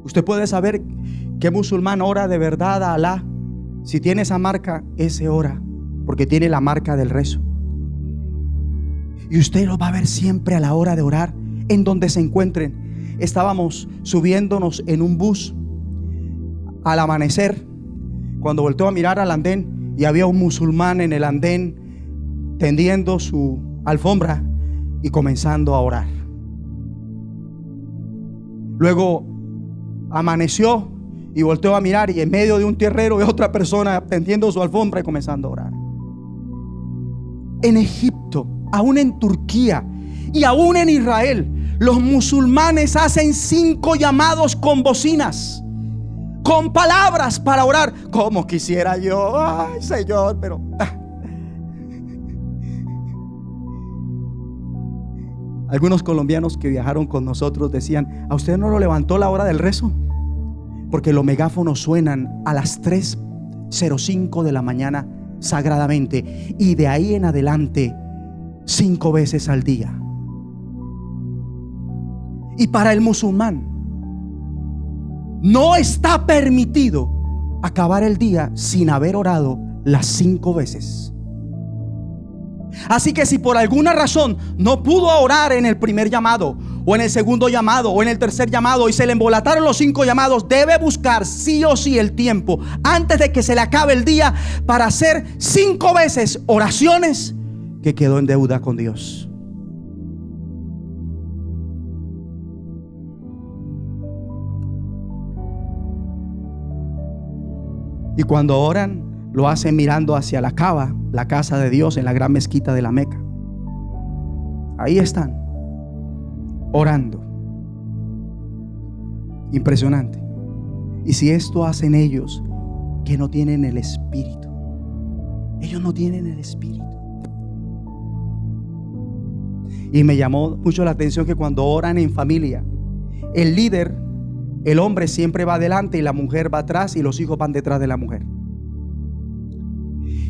Usted puede saber qué musulmán ora de verdad a Alá. Si tiene esa marca, ese ora, porque tiene la marca del rezo. Y usted lo va a ver siempre a la hora de orar, en donde se encuentren. Estábamos subiéndonos en un bus al amanecer, cuando volteó a mirar al andén y había un musulmán en el andén tendiendo su alfombra y comenzando a orar. Luego amaneció y volteó a mirar, y en medio de un tierrero ve otra persona tendiendo su alfombra y comenzando a orar. En Egipto, aún en Turquía y aún en Israel, los musulmanes hacen 5 llamados con bocinas, con palabras para orar. Como quisiera yo, ay Señor, pero algunos colombianos que viajaron con nosotros decían: ¿a usted no lo levantó la hora del rezo? Porque los megáfonos suenan a las 3:05 de la mañana sagradamente, y de ahí en adelante 5 veces al día. Y para el musulmán no está permitido acabar el día sin haber orado las 5 veces. Así que si por alguna razón no pudo orar en el primer llamado, o en el segundo llamado, o en el tercer llamado, y se le embolataron los 5 llamados, debe buscar sí o sí el tiempo antes de que se le acabe el día para hacer 5 veces oraciones que quedó en deuda con Dios. Y cuando oran, lo hacen mirando hacia la Kaaba, la casa de Dios, en la gran mezquita de la Meca. Ahí están, orando. Impresionante. Y si esto hacen ellos, que no tienen el Espíritu. Ellos no tienen el Espíritu. Y me llamó mucho la atención que cuando oran en familia, el líder, el hombre, siempre va adelante y la mujer va atrás, y los hijos van detrás de la mujer.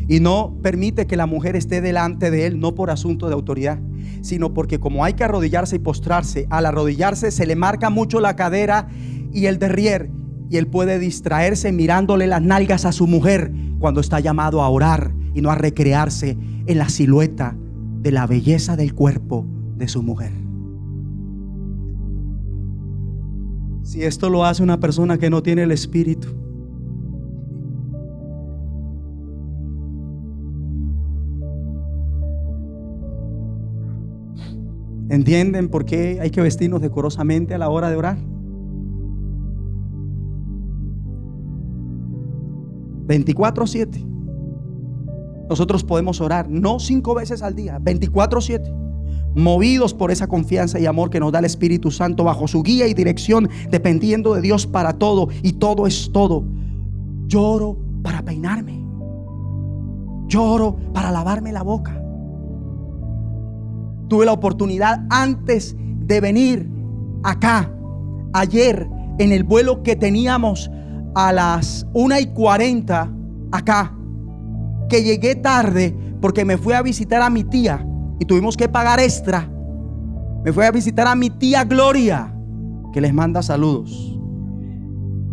Y no permite que la mujer esté delante de él, no por asunto de autoridad, sino porque como hay que arrodillarse y postrarse, al arrodillarse se le marca mucho la cadera y el derrier, y él puede distraerse mirándole las nalgas a su mujer cuando está llamado a orar y no a recrearse en la silueta de la belleza del cuerpo de su mujer. Si esto lo hace una persona que no tiene el Espíritu, ¿entienden por qué hay que vestirnos decorosamente a la hora de orar? 24/7. Nosotros podemos orar no 5 veces al día, 24/7, movidos por esa confianza y amor que nos da el Espíritu Santo, bajo su guía y dirección, dependiendo de Dios para todo, y todo es todo. Yo oro para peinarme, yo oro para lavarme la boca. Tuve la oportunidad antes de venir acá, ayer, en el vuelo que teníamos a las 1:40 acá, que llegué tarde porque me fui a visitar a mi tía y tuvimos que pagar extra. Me fui a visitar a mi tía Gloria, que les manda saludos.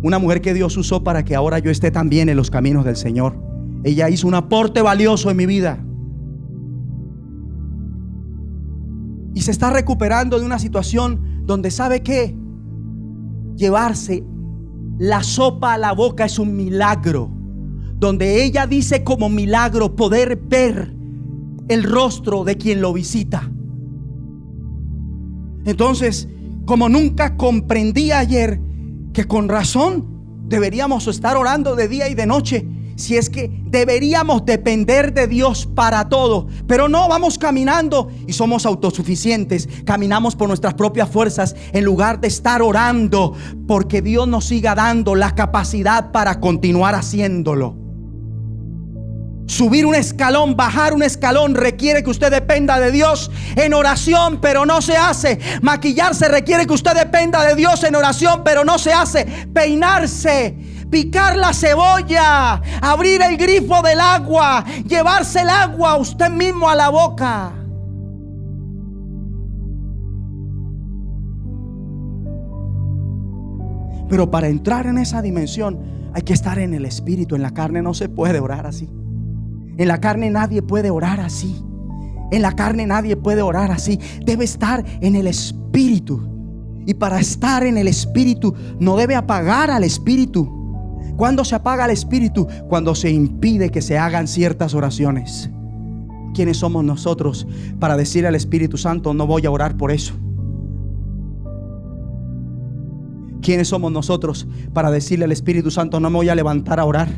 Una mujer que Dios usó para que ahora yo esté también en los caminos del Señor. Ella hizo un aporte valioso en mi vida. Y se está recuperando de una situación donde, ¿sabe qué? Llevarse la sopa a la boca es un milagro. Donde ella dice como milagro poder ver el rostro de quien lo visita. Entonces, como nunca comprendí ayer que con razón deberíamos estar orando de día y de noche, si es que deberíamos depender de Dios para todo, pero no, vamos caminando y somos autosuficientes, caminamos por nuestras propias fuerzas en lugar de estar orando porque Dios nos siga dando la capacidad para continuar haciéndolo. Subir un escalón, bajar un escalón requiere que usted dependa de Dios en oración, pero no se hace. Maquillarse requiere que usted dependa de Dios en oración, pero no se hace. Peinarse, picar la cebolla, abrir el grifo del agua, llevarse el agua usted mismo a la boca. Pero para entrar en esa dimensión hay que estar en el espíritu. En la carne no se puede orar así. En la carne nadie puede orar así. En la carne nadie puede orar así. Debe estar en el espíritu. Y para estar en el espíritu no debe apagar al espíritu. ¿Cuándo se apaga el espíritu? Cuando se impide que se hagan ciertas oraciones. ¿Quiénes somos nosotros para decir al Espíritu Santo, no voy a orar por eso? ¿Quiénes somos nosotros para decirle al Espíritu Santo, no me voy a levantar a orar?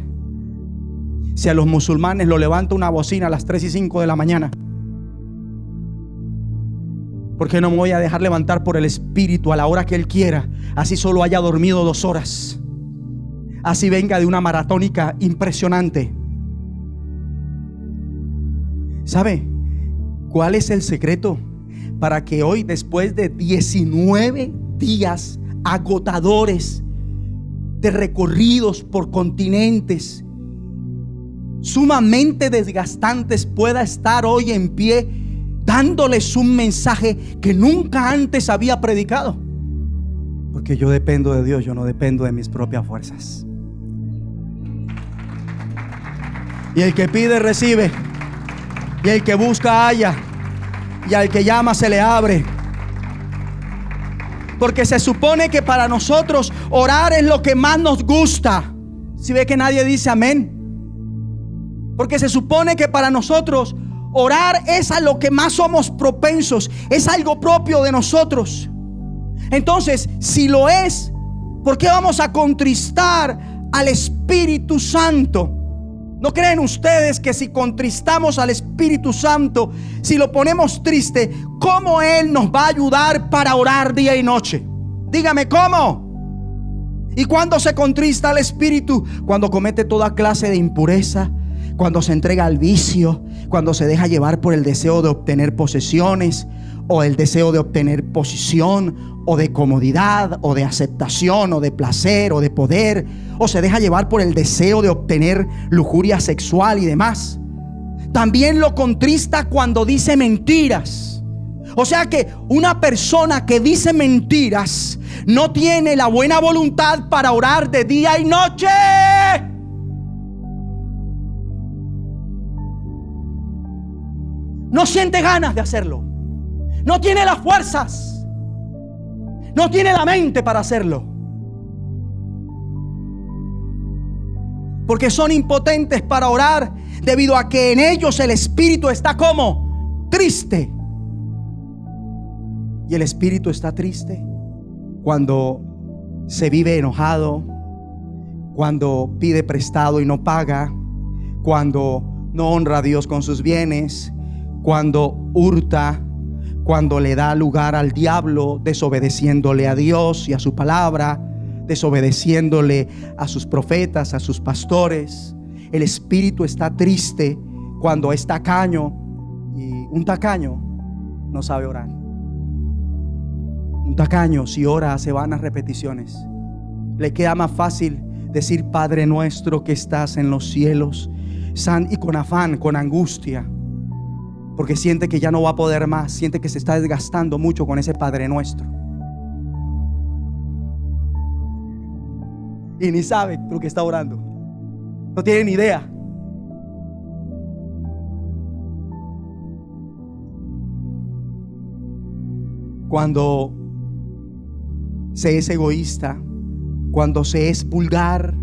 Si a los musulmanes lo levanta una bocina a las 3 y 5 de la mañana, ¿por qué no me voy a dejar levantar por el Espíritu a la hora que Él quiera? Así solo haya dormido 2 horas, así venga de una maratónica impresionante. ¿Sabe cuál es el secreto para que hoy, después de 19 días agotadores de recorridos por continentes sumamente desgastantes, pueda estar hoy en pie dándoles un mensaje que nunca antes había predicado? Porque yo dependo de Dios, yo no dependo de mis propias fuerzas. Y el que pide recibe, y el que busca halla, y al que llama se le abre. Porque se supone que para nosotros orar es lo que más nos gusta. Si ve que nadie dice amén. Porque se supone que para nosotros orar es a lo que más somos propensos, es algo propio de nosotros. Entonces, si lo es, ¿por qué vamos a contristar al Espíritu Santo? ¿No creen ustedes que si contristamos al Espíritu Santo, si lo ponemos triste, cómo Él nos va a ayudar para orar día y noche? Dígame, ¿cómo? ¿Y cuándo se contrista al Espíritu? Cuando comete toda clase de impureza, cuando se entrega al vicio, cuando se deja llevar por el deseo de obtener posesiones, o el deseo de obtener posición, o de comodidad, o de aceptación, o de placer, o de poder, o se deja llevar por el deseo de obtener lujuria sexual y demás. También lo contrista cuando dice mentiras. O sea que una persona que dice mentiras no tiene la buena voluntad para orar de día y noche. No siente ganas de hacerlo. No tiene las fuerzas. No tiene la mente para hacerlo. Porque son impotentes para orar debido a que en ellos el espíritu está como triste. Y el espíritu está triste cuando se vive enojado, cuando pide prestado y no paga, cuando no honra a Dios con sus bienes, cuando hurta, cuando le da lugar al diablo, desobedeciéndole a Dios y a su palabra, desobedeciéndole a sus profetas, a sus pastores. El espíritu está triste cuando es tacaño, y un tacaño no sabe orar. Un tacaño, si ora, hace vanas repeticiones. Le queda más fácil decir: Padre nuestro que estás en los cielos, y con afán, con angustia, porque siente que ya no va a poder más, siente que se está desgastando mucho con ese Padre nuestro, y ni sabe lo que está orando, no tiene ni idea. Cuando se es egoísta, cuando se es vulgar,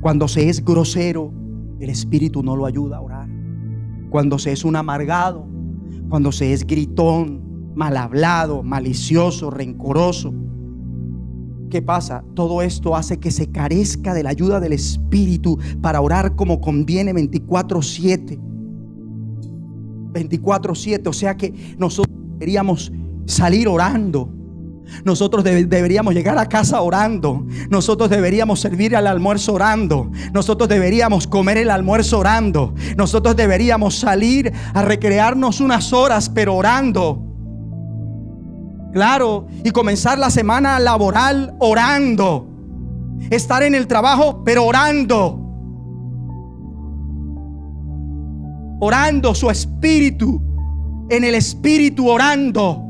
cuando se es grosero, el Espíritu no lo ayuda a orar. Cuando se es un amargado, cuando se es gritón, mal hablado, malicioso, rencoroso, ¿qué pasa? Todo esto hace que se carezca de la ayuda del Espíritu para orar como conviene 24/7. 24/7, o sea que nosotros deberíamos salir orando. Nosotros deberíamos llegar a casa orando. Nosotros deberíamos servir al almuerzo orando. Nosotros deberíamos comer el almuerzo orando. Nosotros deberíamos salir a recrearnos unas horas, pero orando. Claro, y comenzar la semana laboral orando. Estar en el trabajo, pero orando. Orando su espíritu, en el espíritu orando.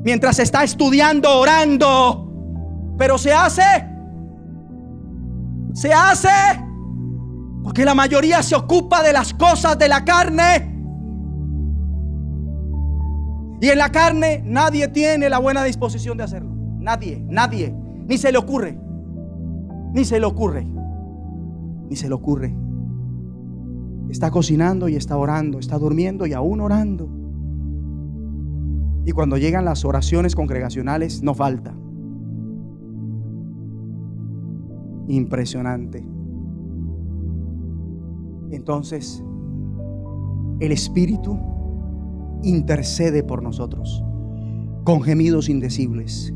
Mientras está estudiando, orando. Pero se hace porque la mayoría se ocupa de las cosas de la carne. Y en la carne nadie tiene la buena disposición de hacerlo. Nadie. Ni se le ocurre. Está cocinando y está orando. Está durmiendo y aún orando. Y cuando llegan las oraciones congregacionales, no falta. Impresionante. Entonces, el Espíritu intercede por nosotros con gemidos indecibles.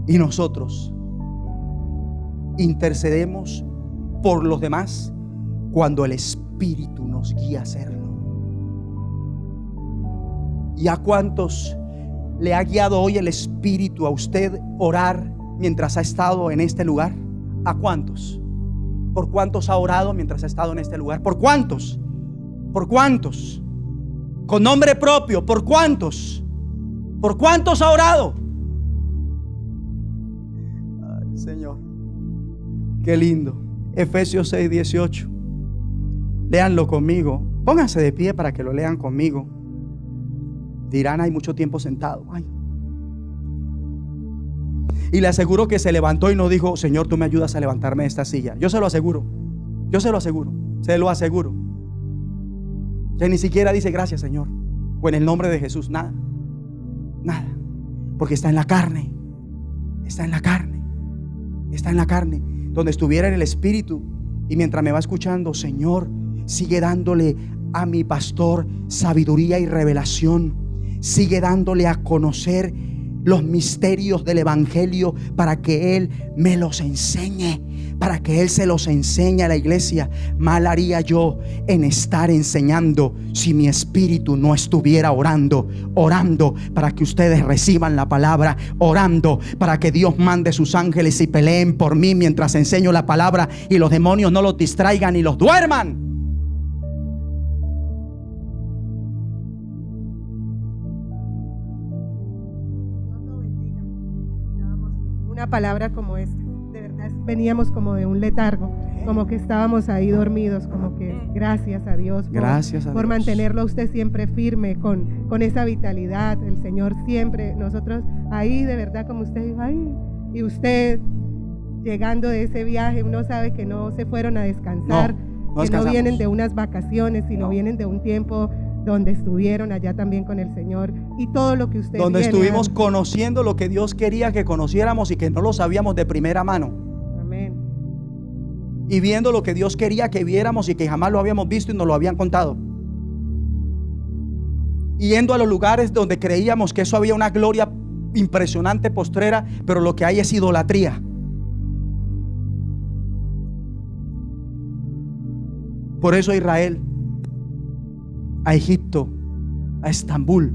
Y nosotros intercedemos por los demás cuando el Espíritu nos guía a hacerlo. ¿Y a cuántos le ha guiado hoy el Espíritu a usted orar mientras ha estado en este lugar? ¿A cuántos? ¿Por cuántos ha orado mientras ha estado en este lugar? ¿Por cuántos? ¿Por cuántos? Con nombre propio, ¿por cuántos? ¿Por cuántos ha orado? Ay, Señor, qué lindo. Efesios 6:18. Léanlo conmigo. Pónganse de pie para que lo lean conmigo. Dirán: hay mucho tiempo sentado. Ay. Y le aseguro que se levantó y no dijo: Señor, tú me ayudas a levantarme de esta silla. Yo se lo aseguro. Que ni siquiera dice: gracias, Señor, o en el nombre de Jesús. Nada. Porque está en la carne. Donde estuviera en el Espíritu. Y mientras me va escuchando: Señor, sigue dándole a mi pastor sabiduría y revelación. Sigue dándole a conocer los misterios del Evangelio para que Él me los enseñe, para que Él se los enseñe a la iglesia. Mal haría yo en estar enseñando si mi espíritu no estuviera orando para que ustedes reciban la palabra, orando para que Dios mande sus ángeles y peleen por mí mientras enseño la palabra, y los demonios no los distraigan y los duerman. Una palabra como esta, de verdad veníamos como de un letargo, como que estábamos ahí dormidos, como que gracias a Dios por mantenerlo a usted siempre firme, con esa vitalidad. El Señor siempre, nosotros ahí de verdad, como usted dijo, ahí, y usted llegando de ese viaje, uno sabe que no se fueron a descansar, que no vienen de unas vacaciones, sino vienen de un tiempo donde estuvieron allá también con el Señor, y todo lo que usted donde estuvimos conociendo lo que Dios quería que conociéramos y que no lo sabíamos de primera mano. Amén. Y viendo lo que Dios quería que viéramos y que jamás lo habíamos visto y nos lo habían contado. Y yendo a los lugares donde creíamos que eso había una gloria impresionante postrera, pero lo que hay es idolatría. Por eso a Israel, a Egipto, a Estambul,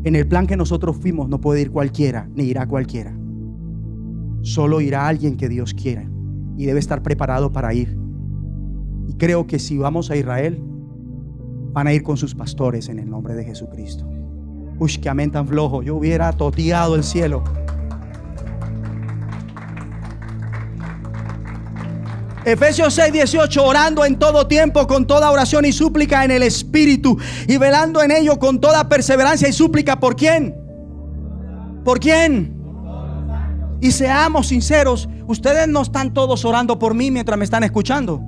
en el plan que nosotros fuimos, no puede ir cualquiera, ni irá cualquiera. Solo irá alguien que Dios quiera y debe estar preparado para ir. Y creo que si vamos a Israel, van a ir con sus pastores en el nombre de Jesucristo. Uy, que amén tan flojo. Yo hubiera toteado el cielo. Efesios 6:18, orando en todo tiempo con toda oración y súplica en el Espíritu, y velando en ello con toda perseverancia y súplica. ¿Por quién? ¿Por quién? Y seamos sinceros, ustedes no están todos orando por mí mientras me están escuchando.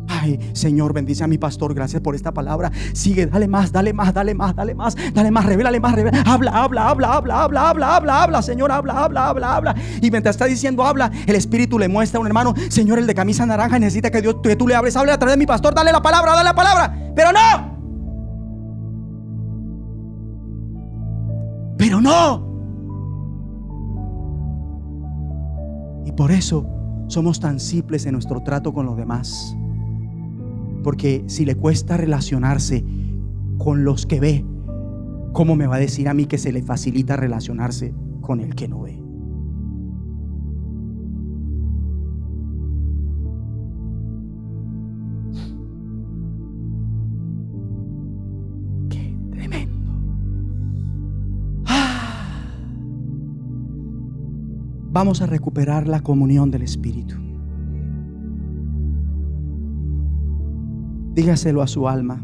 Ay, Señor, bendice a mi pastor, gracias por esta palabra. Sigue, dale más, dale más, dale más, dale más, dale más, revélale más, revélale. Habla, Señor, habla. Y mientras está diciendo habla, el Espíritu le muestra a un hermano: Señor, el de camisa naranja necesita que tú le hables. Hable a través de mi pastor, dale la palabra. Pero no. Y por eso somos tan simples en nuestro trato con los demás. Porque si le cuesta relacionarse con los que ve, ¿cómo me va a decir a mí que se le facilita relacionarse con el que no ve? ¡Qué tremendo! Vamos a recuperar la comunión del Espíritu. Dígaselo a su alma: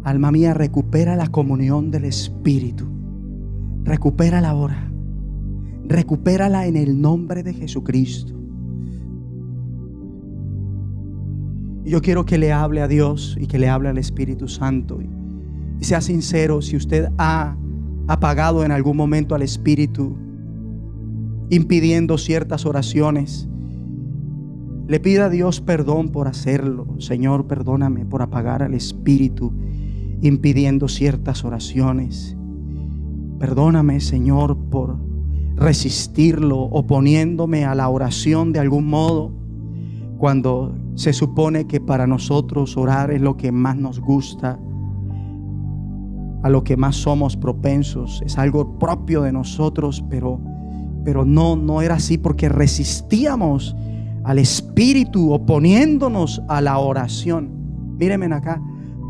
alma mía, recupera la comunión del Espíritu. Recupérala ahora. Recupérala en el nombre de Jesucristo. Y yo quiero que le hable a Dios y que le hable al Espíritu Santo. Y sea sincero, si usted ha apagado en algún momento al Espíritu, impidiendo ciertas oraciones, le pida a Dios perdón por hacerlo. Señor, perdóname por apagar al Espíritu, impidiendo ciertas oraciones. Perdóname, Señor, por resistirlo, oponiéndome a la oración de algún modo, cuando se supone que para nosotros orar es lo que más nos gusta, a lo que más somos propensos, es algo propio de nosotros, pero no era así, porque resistíamos al Espíritu oponiéndonos a la oración. Mírenme acá,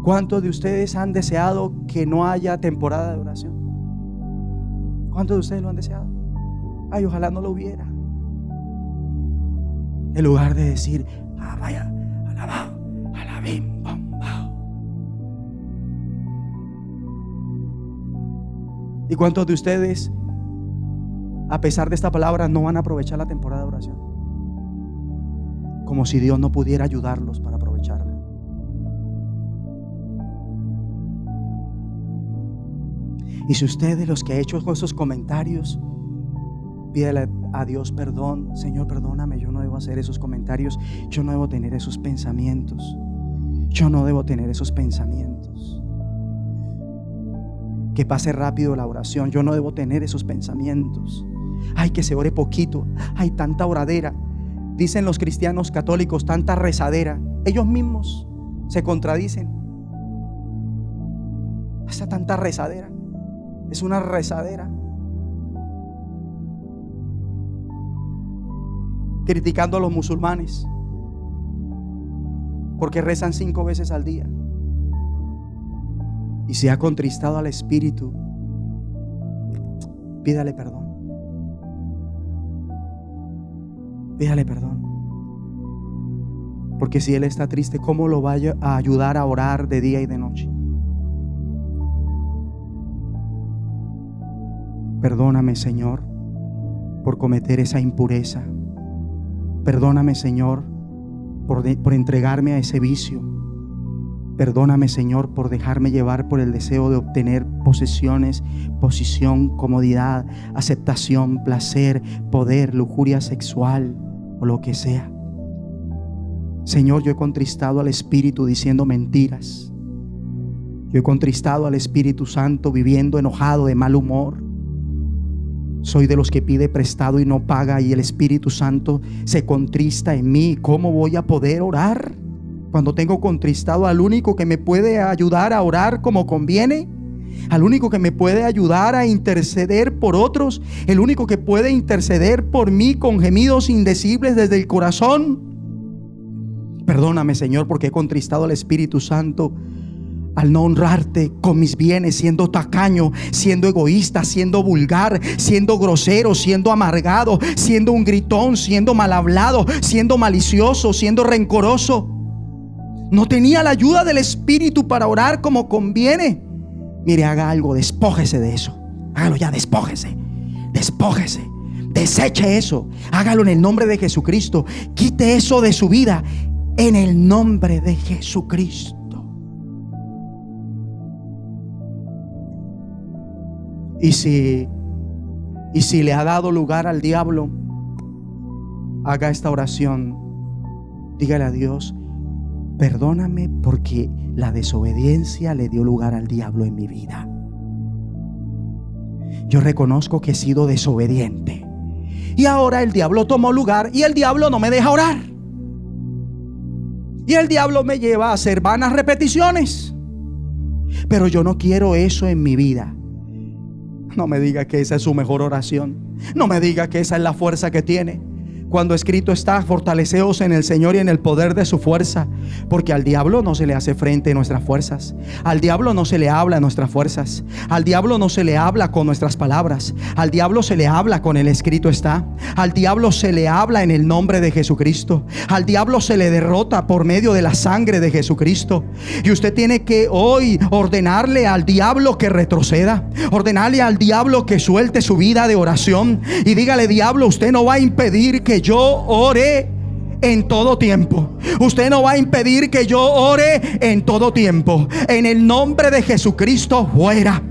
¿cuántos de ustedes han deseado que no haya temporada de oración? ¿Cuántos de ustedes lo han deseado? Ay, ojalá no lo hubiera. En lugar de decir: vaya, alabao, alabim, bombao. ¿Y cuántos de ustedes, a pesar de esta palabra, no van a aprovechar la temporada de oración? Como si Dios no pudiera ayudarlos para aprovecharla. Y si usted, de los que ha hecho esos comentarios, pídele a Dios perdón: Señor, perdóname, yo no debo hacer esos comentarios, yo no debo tener esos pensamientos, que pase rápido la oración, yo no debo tener esos pensamientos. Ay, que se ore poquito, hay tanta oradera. Dicen los cristianos católicos: tanta rezadera. Ellos mismos se contradicen. Esa tanta rezadera es una rezadera. Criticando a los musulmanes porque rezan 5 veces al día. Y si ha contristado al Espíritu, pídale perdón. Pídale perdón. Porque si Él está triste, ¿cómo lo va a ayudar a orar de día y de noche? Perdóname, Señor, por cometer esa impureza. Perdóname, Señor, por entregarme a ese vicio. Perdóname, Señor, por dejarme llevar por el deseo de obtener posesiones, posición, comodidad, aceptación, placer, poder, lujuria sexual o lo que sea. Señor, yo he contristado al Espíritu diciendo mentiras. Yo he contristado al Espíritu Santo viviendo enojado, de mal humor. Soy de los que pide prestado y no paga, y el Espíritu Santo se contrista en mí. ¿Cómo voy a poder orar cuando tengo contristado al único que me puede ayudar a orar como conviene? al único que me puede ayudar a interceder por otros, el único que puede interceder por mí con gemidos indecibles desde el corazón. Perdóname, Señor, porque he contristado al Espíritu Santo al no honrarte con mis bienes, siendo tacaño, siendo egoísta, siendo vulgar, siendo grosero, siendo amargado, siendo un gritón, siendo mal hablado, siendo malicioso, siendo rencoroso. No tenía la ayuda del Espíritu para orar como conviene. Mire, haga algo, despójese de eso. Hágalo ya, despójese. Deseche eso. Hágalo en el nombre de Jesucristo. Quite eso de su vida en el nombre de Jesucristo. Y si le ha dado lugar al diablo, haga esta oración. Dígale a Dios: perdóname porque la desobediencia le dio lugar al diablo en mi vida. Yo reconozco que he sido desobediente y ahora el diablo tomó lugar y el diablo no me deja orar. Y el diablo me lleva a hacer vanas repeticiones. Pero yo no quiero eso en mi vida. No me diga que esa es su mejor oración. No me diga que esa es la fuerza que tiene, cuando escrito está: fortaleceos en el Señor y en el poder de su fuerza. Porque al diablo no se le hace frente en nuestras fuerzas. Al diablo no se le habla en nuestras fuerzas. Al diablo no se le habla con nuestras palabras. Al diablo se le habla con el escrito está. Al diablo se le habla en el nombre de Jesucristo. Al diablo se le derrota por medio de la sangre de Jesucristo. Y usted tiene que hoy ordenarle al diablo que retroceda, ordenarle al diablo que suelte su vida de oración y dígale: diablo, usted no va a impedir que yo ore en todo tiempo. Usted no va a impedir que yo ore en todo tiempo. En el nombre de Jesucristo, fuera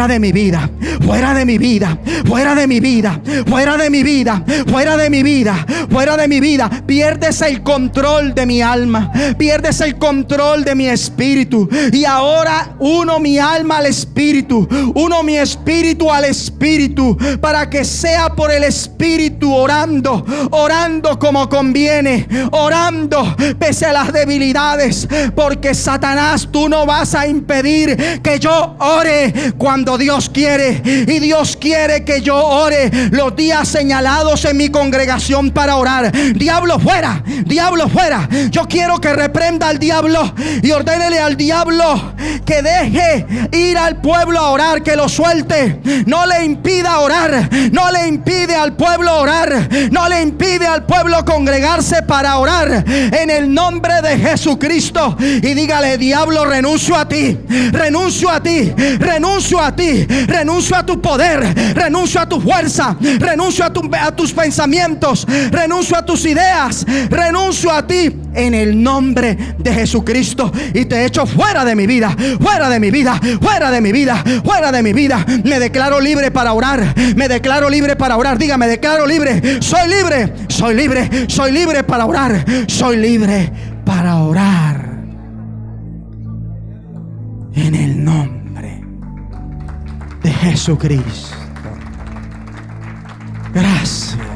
de mi vida, fuera de mi vida, fuera de mi vida, fuera de mi vida, fuera de mi vida, fuera de mi vida. Pierdes el control de mi alma, pierdes el control de mi espíritu. Y ahora uno mi alma al espíritu, uno mi espíritu al espíritu, para que sea por el espíritu orando como conviene, orando pese a las debilidades. Porque Satanás, tú no vas a impedir que yo ore cuando Dios quiere. Y Dios quiere que yo ore los días señalados en mi congregación para orar. Diablo fuera, diablo fuera. Yo quiero que reprenda al diablo y ordénele al diablo que deje ir al pueblo a orar, que lo suelte. No le impida orar, no le impide al pueblo orar, no le impide al pueblo congregarse para orar en el nombre de Jesucristo. Y dígale: diablo, renuncio a ti, renuncio a ti, renuncio a ti, renuncio a tu poder, renuncio a tu fuerza, renuncio a tus pensamientos, renuncio a tus ideas, renuncio a ti en el nombre de Jesucristo. Y te echo fuera de mi vida, fuera de mi vida, fuera de mi vida, fuera de mi vida. Me declaro libre para orar, me declaro libre para orar. Diga: me declaro libre, soy libre, soy libre, soy libre para orar, soy libre para orar en el nombre de Jesucristo. Gracias.